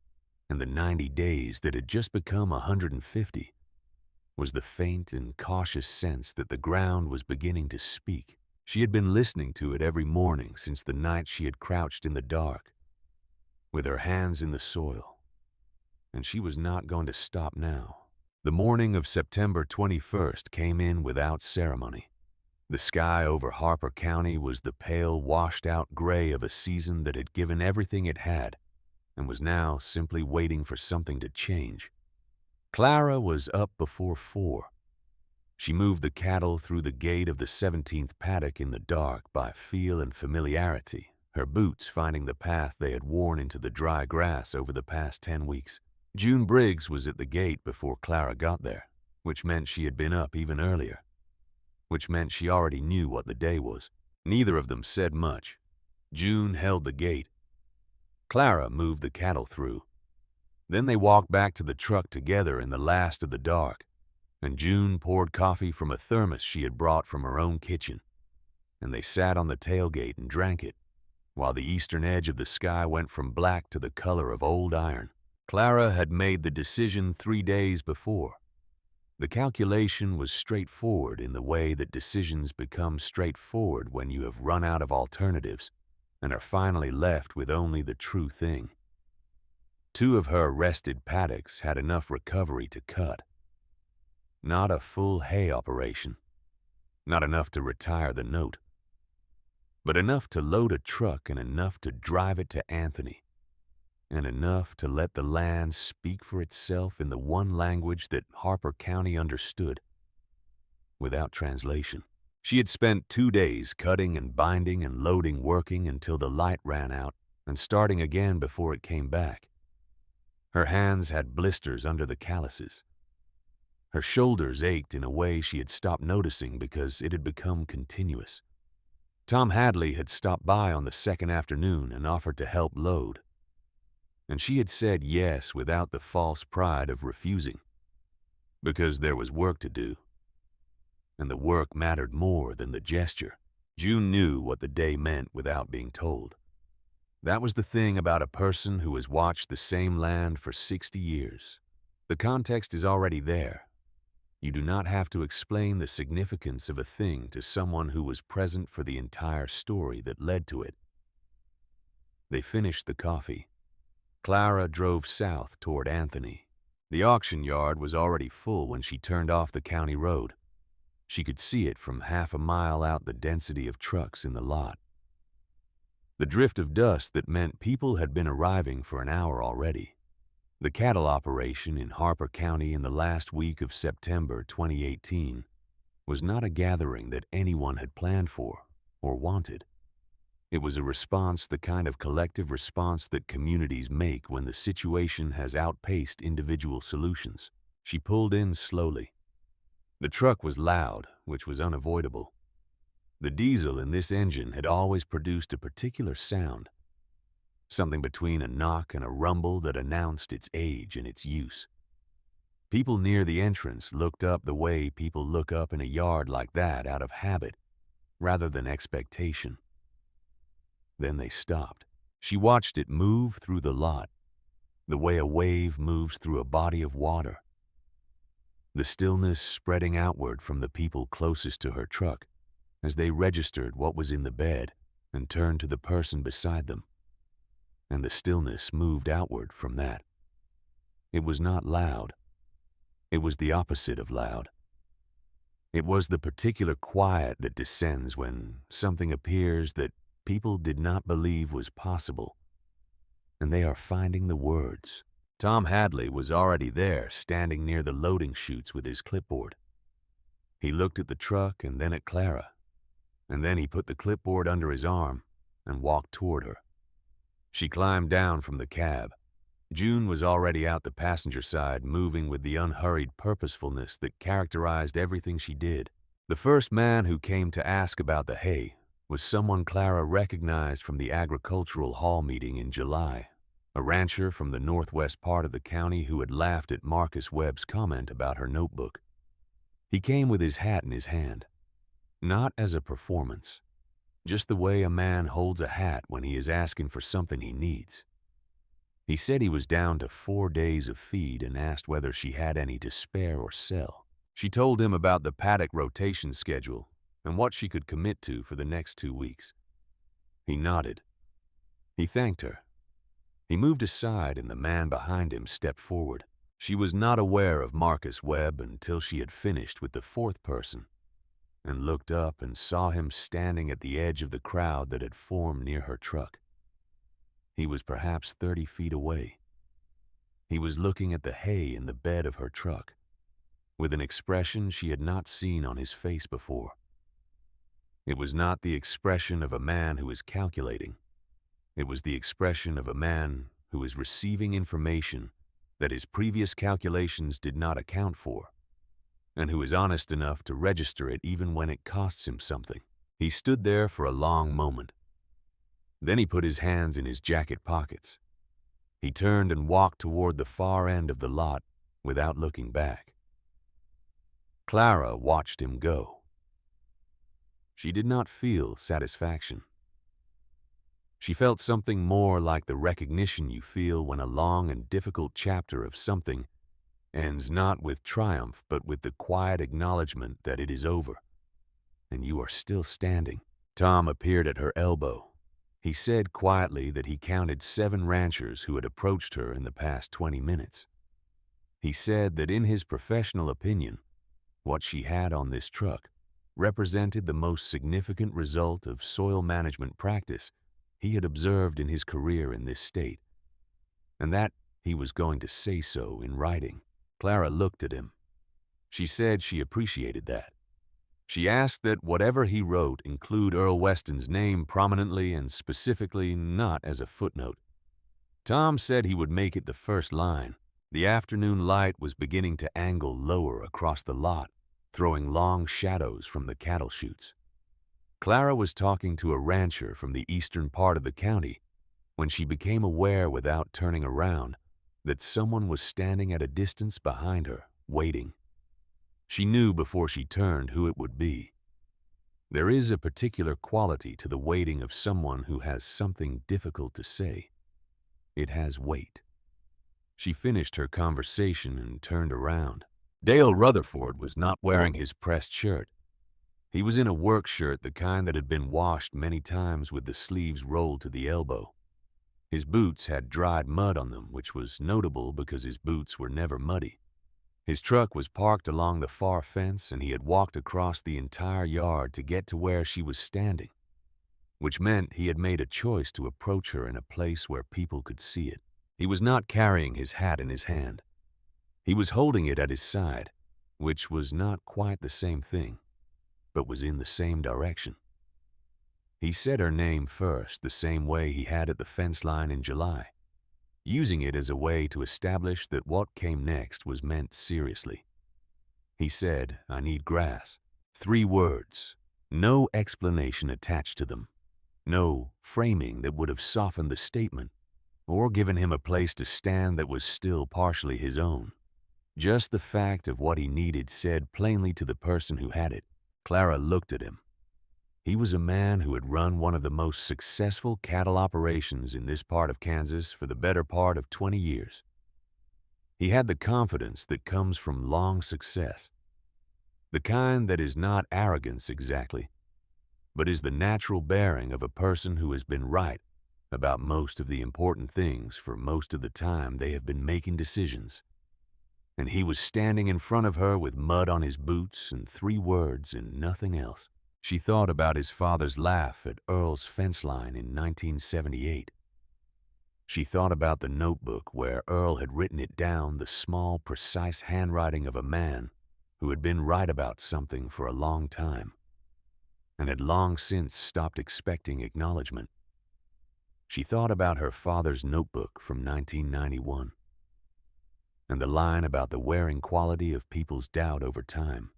and the 90 days that had just become 150, was the faint and cautious sense that the ground was beginning to speak. She had been listening to it every morning since the night she had crouched in the dark, with her hands in the soil, and she was not going to stop now. The morning of September 21st came in without ceremony. The sky over Harper County was the pale, washed-out gray of a season that had given everything it had and was now simply waiting for something to change. Clara was up before 4. She moved the cattle through the gate of the 17th paddock in the dark by feel and familiarity, her boots finding the path they had worn into the dry grass over the past 10 weeks. June Briggs was at the gate before Clara got there, which meant she had been up even earlier, which meant she already knew what the day was. Neither of them said much. June held the gate. Clara moved the cattle through. Then they walked back to the truck together in the last of the dark, and June poured coffee from a thermos she had brought from her own kitchen, and they sat on the tailgate and drank it, while the eastern edge of the sky went from black to the color of old iron. Clara had made the decision 3 days before. The calculation was straightforward in the way that decisions become straightforward when you have run out of alternatives and are finally left with only the true thing. 2 of her rested paddocks had enough recovery to cut. Not a full hay operation, not enough to retire the note, but enough to load a truck and enough to drive it to Anthony, and enough to let the land speak for itself in the one language that Harper County understood, without translation. She had spent 2 days cutting and binding and loading, working until the light ran out and starting again before it came back. Her hands had blisters under the calluses. Her shoulders ached in a way she had stopped noticing because it had become continuous. Tom Hadley had stopped by on the second afternoon and offered to help load, and she had said yes without the false pride of refusing, because there was work to do, and the work mattered more than the gesture. June knew what the day meant without being told. That was the thing about a person who has watched the same land for 60 years. The context is already there. You do not have to explain the significance of a thing to someone who was present for the entire story that led to it. They finished the coffee. Clara drove south toward Anthony. The auction yard was already full when she turned off the county road. She could see it from half a mile out, the density of trucks in the lot. The drift of dust that meant people had been arriving for an hour already. The cattle operation in Harper County in the last week of September 2018 was not a gathering that anyone had planned for or wanted. It was a response, the kind of collective response that communities make when the situation has outpaced individual solutions. She pulled in slowly. The truck was loud, which was unavoidable. The diesel in this engine had always produced a particular sound, something between a knock and a rumble that announced its age and its use. People near the entrance looked up the way people look up in a yard like that out of habit, rather than expectation. Then they stopped. She watched it move through the lot, the way a wave moves through a body of water. The stillness spreading outward from the people closest to her truck as they registered what was in the bed and turned to the person beside them. And the stillness moved outward from that. It was not loud. It was the opposite of loud. It was the particular quiet that descends when something appears that people did not believe was possible, and they are finding the words. Tom Hadley was already there, standing near the loading chutes with his clipboard. He looked at the truck and then at Clara, and then he put the clipboard under his arm and walked toward her. She climbed down from the cab. June was already out the passenger side, moving with the unhurried purposefulness that characterized everything she did. The first man who came to ask about the hay was someone Clara recognized from the agricultural hall meeting in July, a rancher from the northwest part of the county who had laughed at Marcus Webb's comment about her notebook. He came with his hat in his hand, not as a performance, just the way a man holds a hat when he is asking for something he needs. He said he was down to 4 days of feed and asked whether she had any to spare or sell. She told him about the paddock rotation schedule and what she could commit to for the next 2 weeks. He nodded. He thanked her. He moved aside and the man behind him stepped forward. She was not aware of Marcus Webb until she had finished with the fourth person and looked up and saw him standing at the edge of the crowd that had formed near her truck. He was perhaps 30 feet away. He was looking at the hay in the bed of her truck, with an expression she had not seen on his face before. It was not the expression of a man who is calculating. It was the expression of a man who is receiving information that his previous calculations did not account for, and who is honest enough to register it even when it costs him something. He stood there for a long moment. Then he put his hands in his jacket pockets. He turned and walked toward the far end of the lot without looking back. Clara watched him go. She did not feel satisfaction. She felt something more like the recognition you feel when a long and difficult chapter of something ends not with triumph but with the quiet acknowledgement that it is over, and you are still standing. Tom appeared at her elbow. He said quietly that he counted 7 ranchers who had approached her in the past 20 minutes. He said that in his professional opinion, what she had on this truck represented the most significant result of soil management practice he had observed in his career in this state, and that he was going to say so in writing. Clara looked at him. She said she appreciated that. She asked that whatever he wrote include Earl Weston's name prominently and specifically, not as a footnote. Tom said he would make it the first line. The afternoon light was beginning to angle lower across the lot, throwing long shadows from the cattle chutes. Clara was talking to a rancher from the eastern part of the county when she became aware without turning around that someone was standing at a distance behind her, waiting. She knew before she turned who it would be. There is a particular quality to the waiting of someone who has something difficult to say. It has weight. She finished her conversation and turned around. Dale Rutherford was not wearing his pressed shirt. He was in a work shirt, the kind that had been washed many times with the sleeves rolled to the elbow. His boots had dried mud on them, which was notable because his boots were never muddy. His truck was parked along the far fence, and he had walked across the entire yard to get to where she was standing, which meant he had made a choice to approach her in a place where people could see it. He was not carrying his hat in his hand. He was holding it at his side, which was not quite the same thing, but was in the same direction. He said her name first, the same way he had at the fence line in July, using it as a way to establish that what came next was meant seriously. He said, "I need grass." 3 words, no explanation attached to them, no framing that would have softened the statement or given him a place to stand that was still partially his own. Just the fact of what he needed said plainly to the person who had it. Clara looked at him. He was a man who had run one of the most successful cattle operations in this part of Kansas for the better part of 20 years. He had the confidence that comes from long success, the kind that is not arrogance exactly, but is the natural bearing of a person who has been right about most of the important things for most of the time they have been making decisions. And he was standing in front of her with mud on his boots and 3 words and nothing else. She thought about his father's laugh at Earl's fence line in 1978. She thought about the notebook where Earl had written it down, the small, precise handwriting of a man who had been right about something for a long time and had long since stopped expecting acknowledgement. She thought about her father's notebook from 1991 and the line about the wearing quality of people's doubt over time.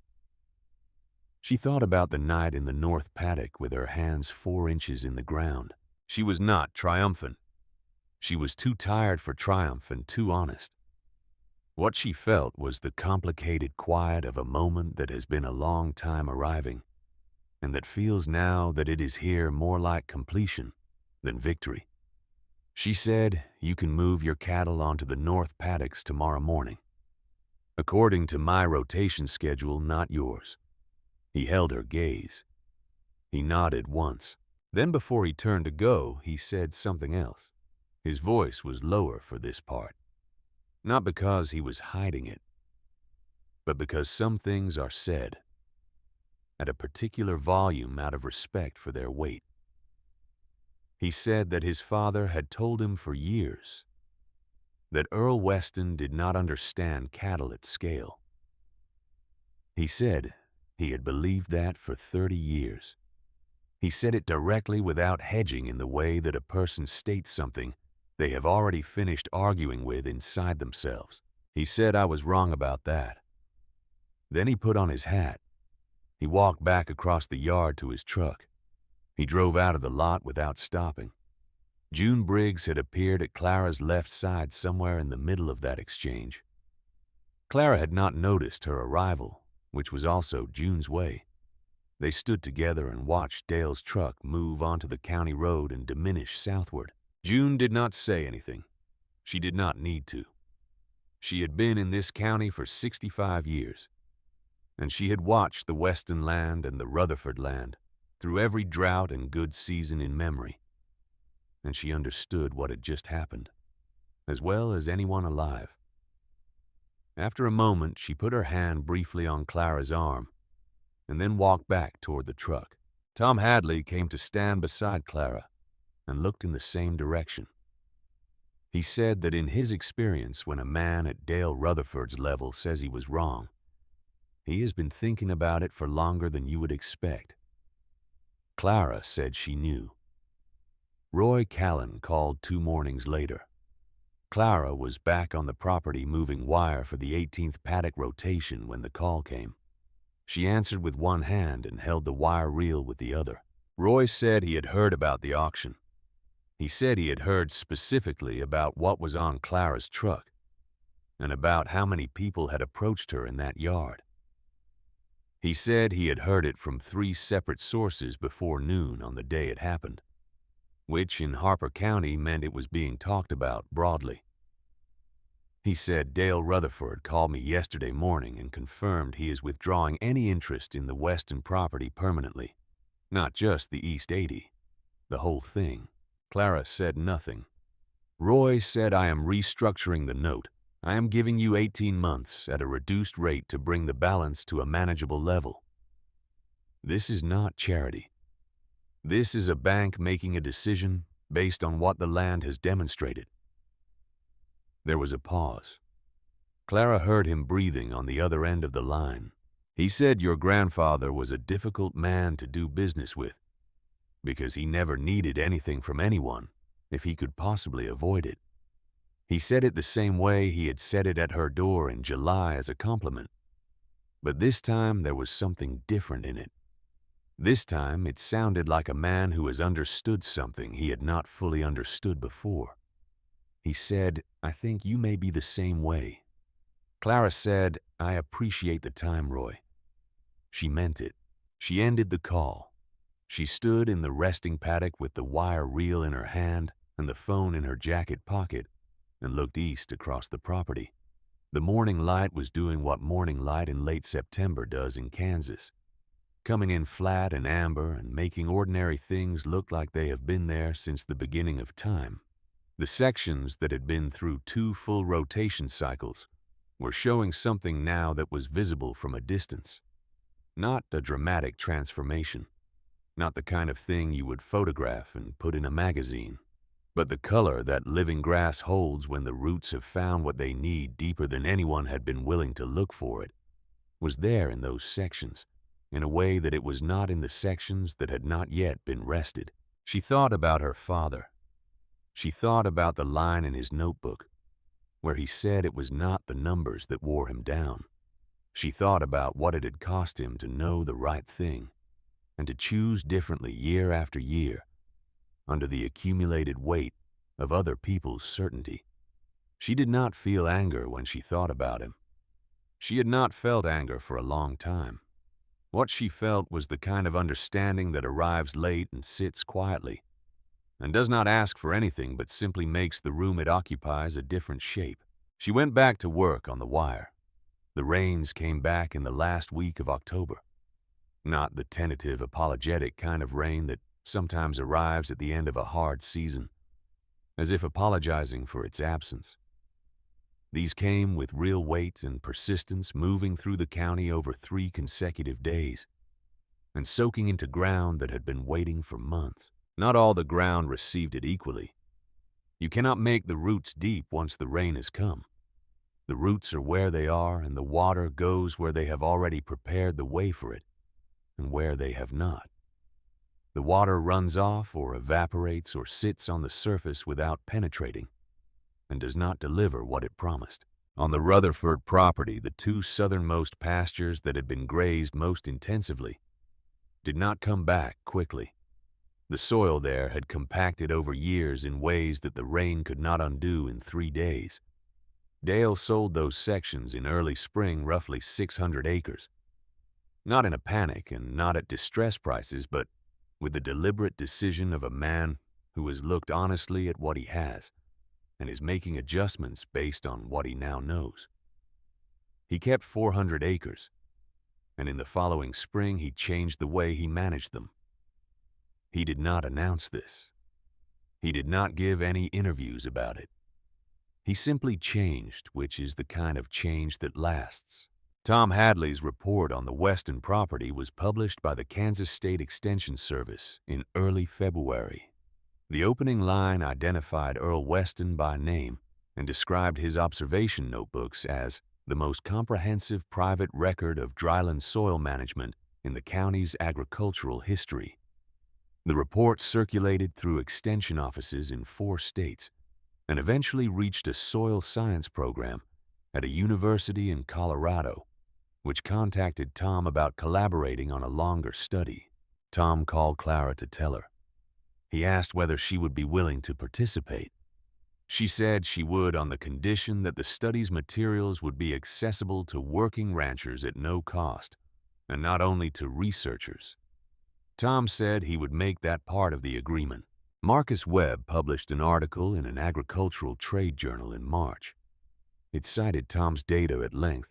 She thought about the night in the north paddock with her hands 4 inches in the ground. She was not triumphant. She was too tired for triumph and too honest. What she felt was the complicated quiet of a moment that has been a long time arriving, and that feels now that it is here more like completion than victory. She said, "You can move your cattle onto the north paddocks tomorrow morning, according to my rotation schedule, not yours." He held her gaze. He nodded once. Then before he turned to go, he said something else. His voice was lower for this part, not because he was hiding it, but because some things are said at a particular volume out of respect for their weight. He said that his father had told him for years that Earl Weston did not understand cattle at scale. He said he had believed that for 30 years. He said it directly without hedging in the way that a person states something they have already finished arguing with inside themselves. He said I was wrong about that. Then he put on his hat. He walked back across the yard to his truck. He drove out of the lot without stopping. June Briggs had appeared at Clara's left side somewhere in the middle of that exchange. Clara had not noticed her arrival, which was also June's way. They stood together and watched Dale's truck move onto the county road and diminish southward. June did not say anything. She did not need to. She had been in this county for 65 years, and she had watched the Weston land and the Rutherford land through every drought and good season in memory, and she understood what had just happened, as well as anyone alive. After a moment, she put her hand briefly on Clara's arm and then walked back toward the truck. Tom Hadley came to stand beside Clara and looked in the same direction. He said that in his experience, when a man at Dale Rutherford's level says he was wrong, he has been thinking about it for longer than you would expect. Clara said she knew. Roy Callan called 2 mornings later. Clara was back on the property moving wire for the 18th paddock rotation when the call came. She answered with one hand and held the wire reel with the other. Roy said he had heard about the auction. He said he had heard specifically about what was on Clara's truck and about how many people had approached her in that yard. He said he had heard it from 3 separate sources before noon on the day it happened, which in Harper County meant it was being talked about broadly. He said Dale Rutherford called me yesterday morning and confirmed he is withdrawing any interest in the Weston property permanently, not just the East 80, the whole thing. Clara said nothing. Roy said, I am restructuring the note. I am giving you 18 months at a reduced rate to bring the balance to a manageable level. This is not charity. This is a bank making a decision based on what the land has demonstrated. There was a pause. Clara heard him breathing on the other end of the line. He said your grandfather was a difficult man to do business with because he never needed anything from anyone if he could possibly avoid it. He said it the same way he had said it at her door in July as a compliment. But this time there was something different in it. This time it sounded like a man who has understood something he had not fully understood before. He said, I think you may be the same way. Clara said, I appreciate the time, Roy. She meant it. She ended the call. She stood in the resting paddock with the wire reel in her hand and the phone in her jacket pocket and looked east across the property. The morning light was doing what morning light in late September does in Kansas, coming in flat and amber and making ordinary things look like they have been there since the beginning of time. The sections that had been through 2 full rotation cycles were showing something now that was visible from a distance. Not a dramatic transformation, not the kind of thing you would photograph and put in a magazine, but the color that living grass holds when the roots have found what they need deeper than anyone had been willing to look for it, was there in those sections, in a way that it was not in the sections that had not yet been rested. She thought about her father. She thought about the line in his notebook, where he said it was not the numbers that wore him down. She thought about what it had cost him to know the right thing and to choose differently year after year under the accumulated weight of other people's certainty. She did not feel anger when she thought about him. She had not felt anger for a long time. What she felt was the kind of understanding that arrives late and sits quietly, and does not ask for anything but simply makes the room it occupies a different shape. She went back to work on the wire. The rains came back in the last week of October. Not the tentative, apologetic kind of rain that sometimes arrives at the end of a hard season, as if apologizing for its absence. These came with real weight and persistence, moving through the county over 3 consecutive days, and soaking into ground that had been waiting for months. Not all the ground received it equally. You cannot make the roots deep once the rain has come. The roots are where they are, and the water goes where they have already prepared the way for it, and where they have not. The water runs off or evaporates or sits on the surface without penetrating and does not deliver what it promised. On the Rutherford property, the two southernmost pastures that had been grazed most intensively did not come back quickly. The soil there had compacted over years in ways that the rain could not undo in 3 days. Dale sold those sections in early spring, roughly 600 acres. Not in a panic and not at distress prices, but with the deliberate decision of a man who has looked honestly at what he has and is making adjustments based on what he now knows. He kept 400 acres, and in the following spring he changed the way he managed them. He did not announce this. He did not give any interviews about it. He simply changed, which is the kind of change that lasts. Tom Hadley's report on the Weston property was published by the Kansas State Extension Service in early February. The opening line identified Earl Weston by name and described his observation notebooks as the most comprehensive private record of dryland soil management in the county's agricultural history. The report circulated through extension offices in 4 states and eventually reached a soil science program at a university in Colorado, which contacted Tom about collaborating on a longer study. Tom called Clara to tell her. He asked whether she would be willing to participate. She said she would on the condition that the study's materials would be accessible to working ranchers at no cost, and not only to researchers. Tom said he would make that part of the agreement. Marcus Webb published an article in an agricultural trade journal in March. It cited Tom's data at length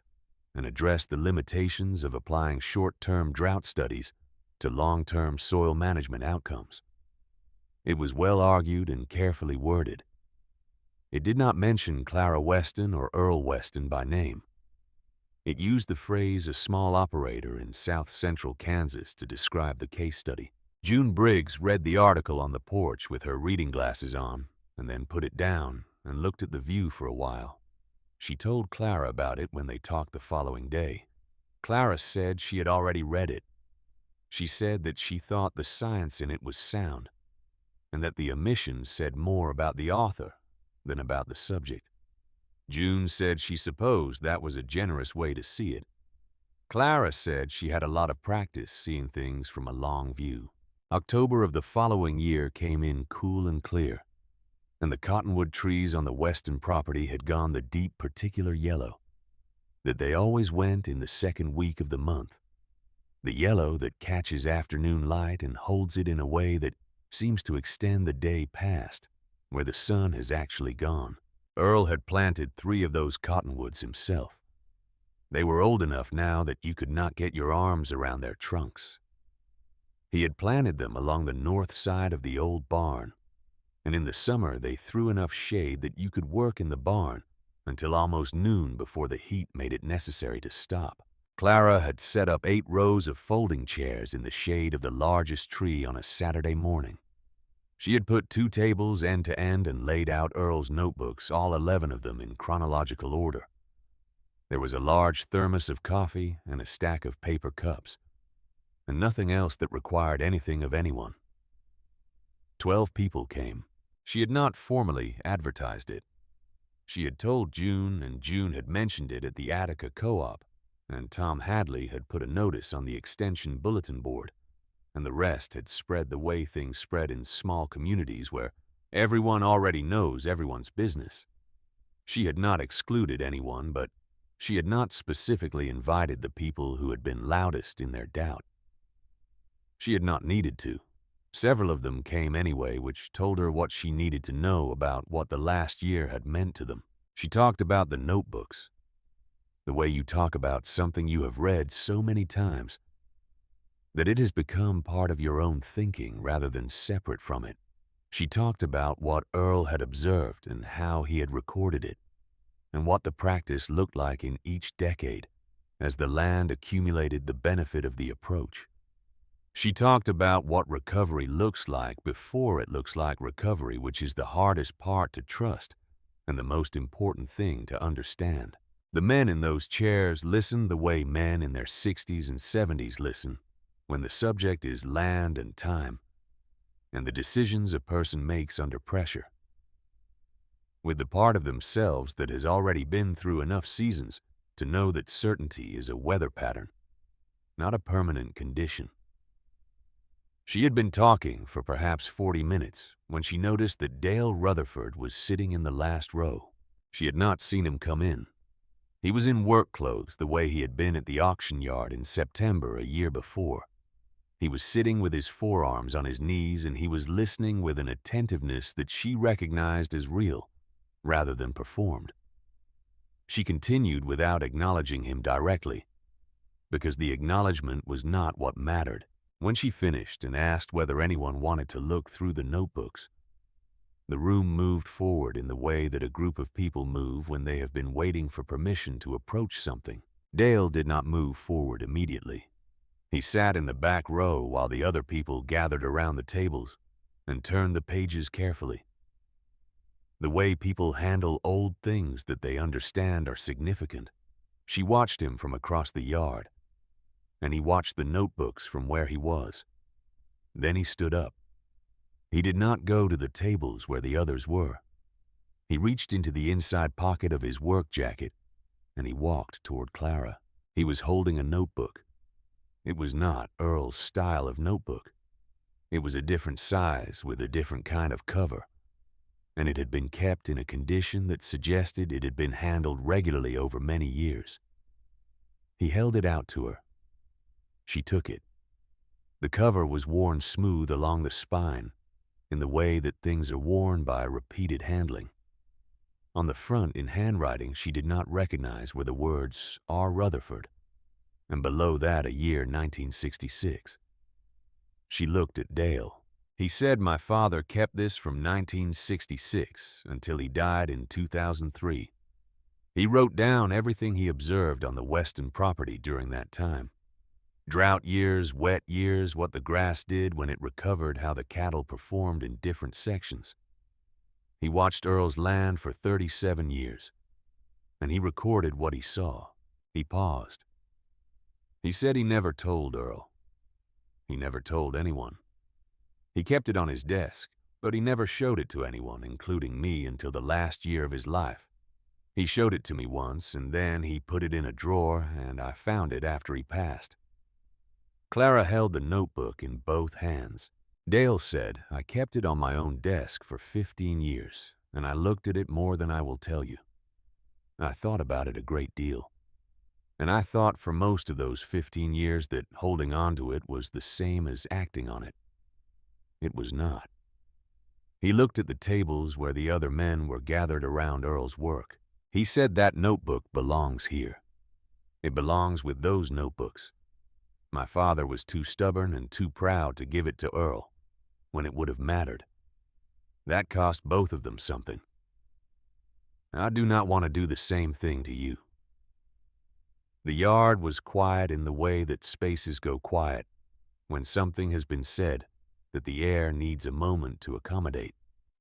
and addressed the limitations of applying short-term drought studies to long-term soil management outcomes. It was well argued and carefully worded. It did not mention Clara Weston or Earl Weston by name. It used the phrase "a small operator in south-central Kansas" to describe the case study. June Briggs read the article on the porch with her reading glasses on and then put it down and looked at the view for a while. She told Clara about it when they talked the following day. Clara said she had already read it. She said that she thought the science in it was sound, and that the omission said more about the author than about the subject. June said she supposed that was a generous way to see it. Clara said she had a lot of practice seeing things from a long view. October of the following year came in cool and clear, and the cottonwood trees on the Weston property had gone the deep particular yellow that they always went in the second week of the month, the yellow that catches afternoon light and holds it in a way that seems to extend the day past, where the sun has actually gone. Earl had planted 3 of those cottonwoods himself. They were old enough now that you could not get your arms around their trunks. He had planted them along the north side of the old barn, and in the summer they threw enough shade that you could work in the barn until almost noon before the heat made it necessary to stop. Clara had set up 8 rows of folding chairs in the shade of the largest tree on a Saturday morning. She had put 2 tables end to end and laid out Earl's notebooks, all 11 of them in chronological order. There was a large thermos of coffee and a stack of paper cups, and nothing else that required anything of anyone. 12 people came. She had not formally advertised it. She had told June, and June had mentioned it at the Attica Co-op, and Tom Hadley had put a notice on the extension bulletin board, and the rest had spread the way things spread in small communities where everyone already knows everyone's business. She had not excluded anyone, but she had not specifically invited the people who had been loudest in their doubt. She had not needed to. Several of them came anyway, which told her what she needed to know about what the last year had meant to them. She talked about the notebooks, the way you talk about something you have read so many times that it has become part of your own thinking rather than separate from it. She talked about what Earl had observed and how he had recorded it, and what the practice looked like in each decade as the land accumulated the benefit of the approach. She talked about what recovery looks like before it looks like recovery, which is the hardest part to trust and the most important thing to understand. The men in those chairs listened the way men in their 60s and 70s listen when the subject is land and time and the decisions a person makes under pressure. With the part of themselves that has already been through enough seasons to know that certainty is a weather pattern, not a permanent condition. She had been talking for perhaps 40 minutes when she noticed that Dale Rutherford was sitting in the last row. She had not seen him come in. He was in work clothes the way he had been at the auction yard in September a year before. He was sitting with his forearms on his knees, and he was listening with an attentiveness that she recognized as real rather than performed. She continued without acknowledging him directly, because the acknowledgement was not what mattered. When she finished and asked whether anyone wanted to look through the notebooks, the room moved forward in the way that a group of people move when they have been waiting for permission to approach something. Dale did not move forward immediately. He sat in the back row while the other people gathered around the tables and turned the pages carefully. The way people handle old things that they understand are significant. She watched him from across the yard, and he watched the notebooks from where he was. Then he stood up. He did not go to the tables where the others were. He reached into the inside pocket of his work jacket, and he walked toward Clara. He was holding a notebook. It was not Earl's style of notebook. It was a different size with a different kind of cover, and it had been kept in a condition that suggested it had been handled regularly over many years. He held it out to her. She took it. The cover was worn smooth along the spine, in the way that things are worn by repeated handling. On the front, in handwriting she did not recognize, were the words R. Rutherford, and below that a year 1966. She looked at Dale. He said my father kept this from 1966 until he died in 2003. He wrote down everything he observed on the Weston property during that time. Drought years, wet years, what the grass did when it recovered, how the cattle performed in different sections. He watched Earl's land for 37 years, and he recorded what he saw. He paused. He said he never told Earl. He never told anyone. He kept it on his desk, but he never showed it to anyone, including me, until the last year of his life. He showed it to me once, and then he put it in a drawer, and I found it after he passed. Clara held the notebook in both hands. Dale said, I kept it on my own desk for 15 years, and I looked at it more than I will tell you. I thought about it a great deal. And I thought for most of those 15 years that holding on to it was the same as acting on it. It was not. He looked at the tables where the other men were gathered around Earl's work. He said that notebook belongs here. It belongs with those notebooks. My father was too stubborn and too proud to give it to Earl when it would have mattered. That cost both of them something. I do not want to do the same thing to you. The yard was quiet in the way that spaces go quiet when something has been said that the air needs a moment to accommodate.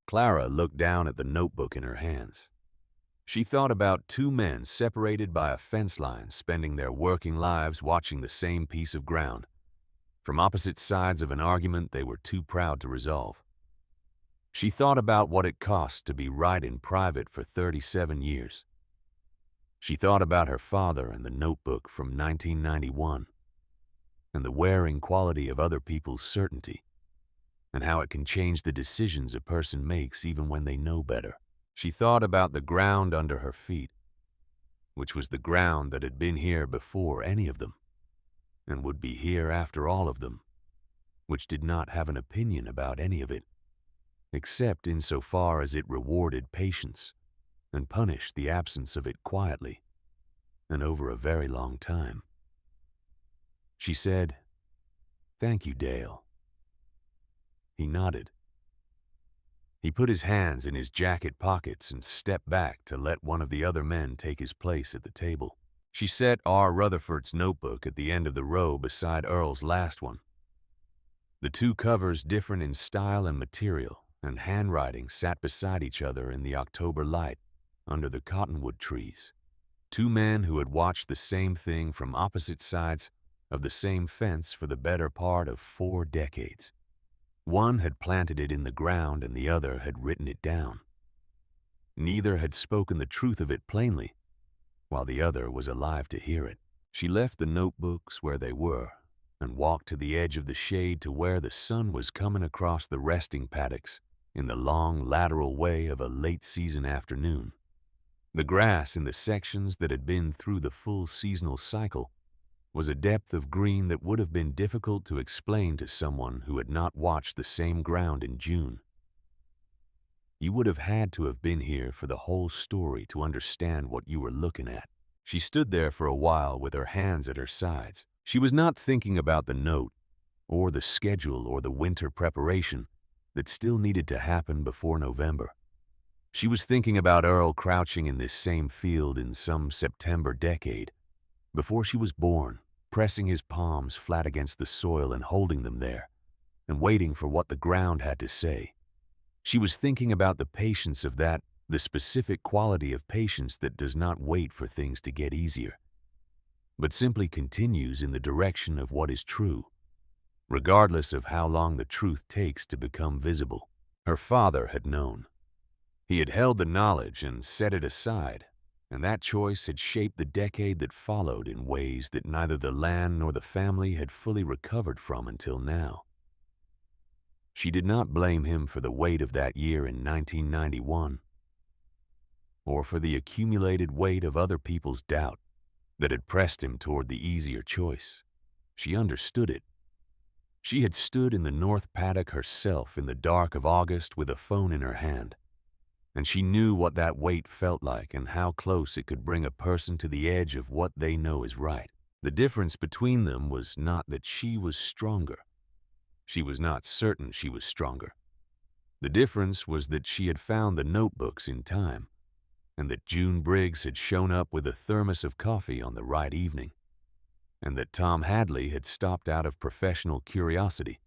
Clara looked down at the notebook in her hands. She thought about two men separated by a fence line, spending their working lives watching the same piece of ground, from opposite sides of an argument they were too proud to resolve. She thought about what it cost to be right in private for 37 years. She thought about her father and the notebook from 1991, and the wearing quality of other people's certainty, and how it can change the decisions a person makes even when they know better. She thought about the ground under her feet, which was the ground that had been here before any of them, and would be here after all of them, which did not have an opinion about any of it, except insofar as it rewarded patience and punished the absence of it quietly and over a very long time. She said, "Thank you, Dale." He nodded. He put his hands in his jacket pockets and stepped back to let one of the other men take his place at the table. She set R. Rutherford's notebook at the end of the row beside Earl's last one. The two covers, different in style and material, and handwriting, sat beside each other in the October light under the cottonwood trees. Two men who had watched the same thing from opposite sides of the same fence for the better part of 4 decades. One had planted it in the ground and the other had written it down. Neither had spoken the truth of it plainly, while the other was alive to hear it. She left the notebooks where they were and walked to the edge of the shade to where the sun was coming across the resting paddocks in the long lateral way of a late-season afternoon. The grass in the sections that had been through the full seasonal cycle was a depth of green that would have been difficult to explain to someone who had not watched the same ground in June. You would have had to have been here for the whole story to understand what you were looking at. She stood there for a while with her hands at her sides. She was not thinking about the note, or the schedule, or the winter preparation that still needed to happen before November. She was thinking about Earl crouching in this same field in some September decade, before she was born, pressing his palms flat against the soil and holding them there, and waiting for what the ground had to say. She was thinking about the patience of that, the specific quality of patience that does not wait for things to get easier, but simply continues in the direction of what is true, regardless of how long the truth takes to become visible. Her father had known. He had held the knowledge and set it aside, and that choice had shaped the decade that followed in ways that neither the land nor the family had fully recovered from until now. She did not blame him for the weight of that year in 1991, or for the accumulated weight of other people's doubt that had pressed him toward the easier choice. She understood it. She had stood in the north paddock herself in the dark of August with a phone in her hand, and she knew what that weight felt like and how close it could bring a person to the edge of what they know is right. The difference between them was not that she was stronger. She was not certain she was stronger. The difference was that she had found the notebooks in time, and that June Briggs had shown up with a thermos of coffee on the right evening, and that Tom Hadley had stopped out of professional curiosity,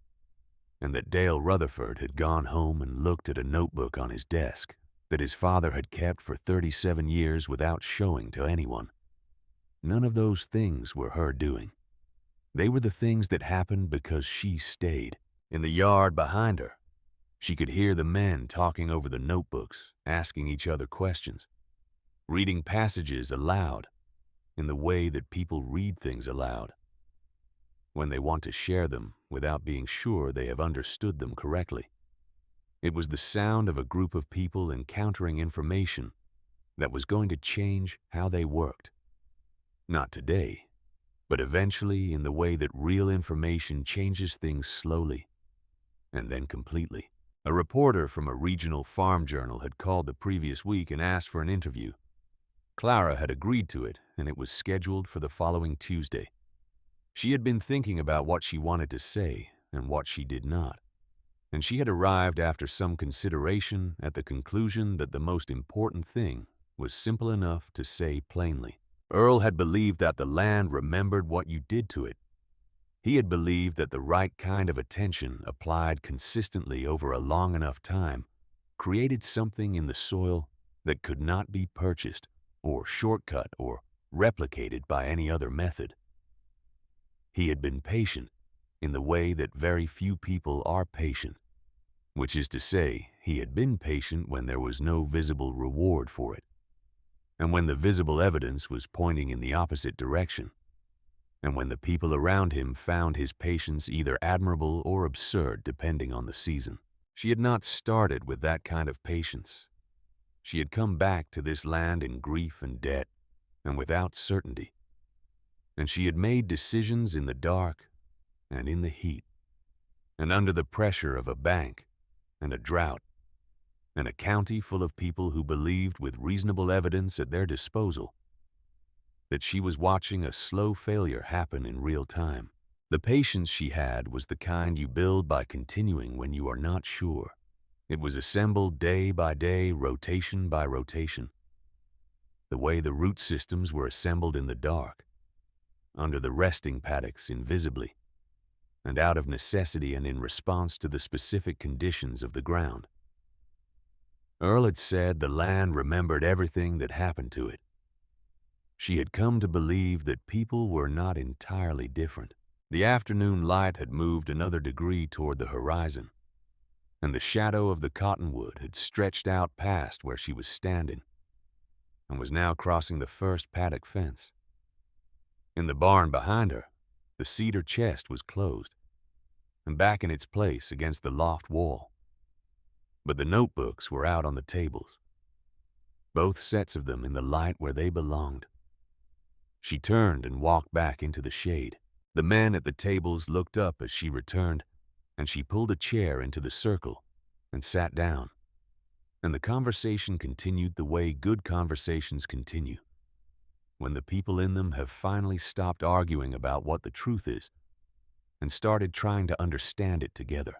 and that Dale Rutherford had gone home and looked at a notebook on his desk that his father had kept for 37 years without showing to anyone. None of those things were her doing. They were the things that happened because she stayed. In the yard behind her, she could hear the men talking over the notebooks, asking each other questions, reading passages aloud in the way that people read things aloud when they want to share them without being sure they have understood them correctly. It was the sound of a group of people encountering information that was going to change how they worked. Not today, but eventually in the way that real information changes things slowly and then completely. A reporter from a regional farm journal had called the previous week and asked for an interview. Clara had agreed to it, and it was scheduled for the following Tuesday. She had been thinking about what she wanted to say and what she did not, and she had arrived after some consideration at the conclusion that the most important thing was simple enough to say plainly. Earl had believed that the land remembered what you did to it. He had believed that the right kind of attention applied consistently over a long enough time created something in the soil that could not be purchased or shortcut or replicated by any other method. He had been patient in the way that very few people are patient, which is to say, he had been patient when there was no visible reward for it, and when the visible evidence was pointing in the opposite direction, and when the people around him found his patience either admirable or absurd depending on the season. She had not started with that kind of patience. She had come back to this land in grief and debt and without certainty, and she had made decisions in the dark and in the heat, and under the pressure of a bank and a drought, and a county full of people who believed with reasonable evidence at their disposal that she was watching a slow failure happen in real time. The patience she had was the kind you build by continuing when you are not sure. It was assembled day by day, rotation by rotation, the way the root systems were assembled in the dark, under the resting paddocks invisibly, and out of necessity and in response to the specific conditions of the ground. Earl had said the land remembered everything that happened to it. She had come to believe that people were not entirely different. The afternoon light had moved another degree toward the horizon, and the shadow of the cottonwood had stretched out past where she was standing and was now crossing the first paddock fence. In the barn behind her, the cedar chest was closed and back in its place against the loft wall. But the notebooks were out on the tables, both sets of them in the light where they belonged. She turned and walked back into the shade. The men at the tables looked up as she returned, and she pulled a chair into the circle and sat down. And the conversation continued the way good conversations continue, when the people in them have finally stopped arguing about what the truth is and started trying to understand it together.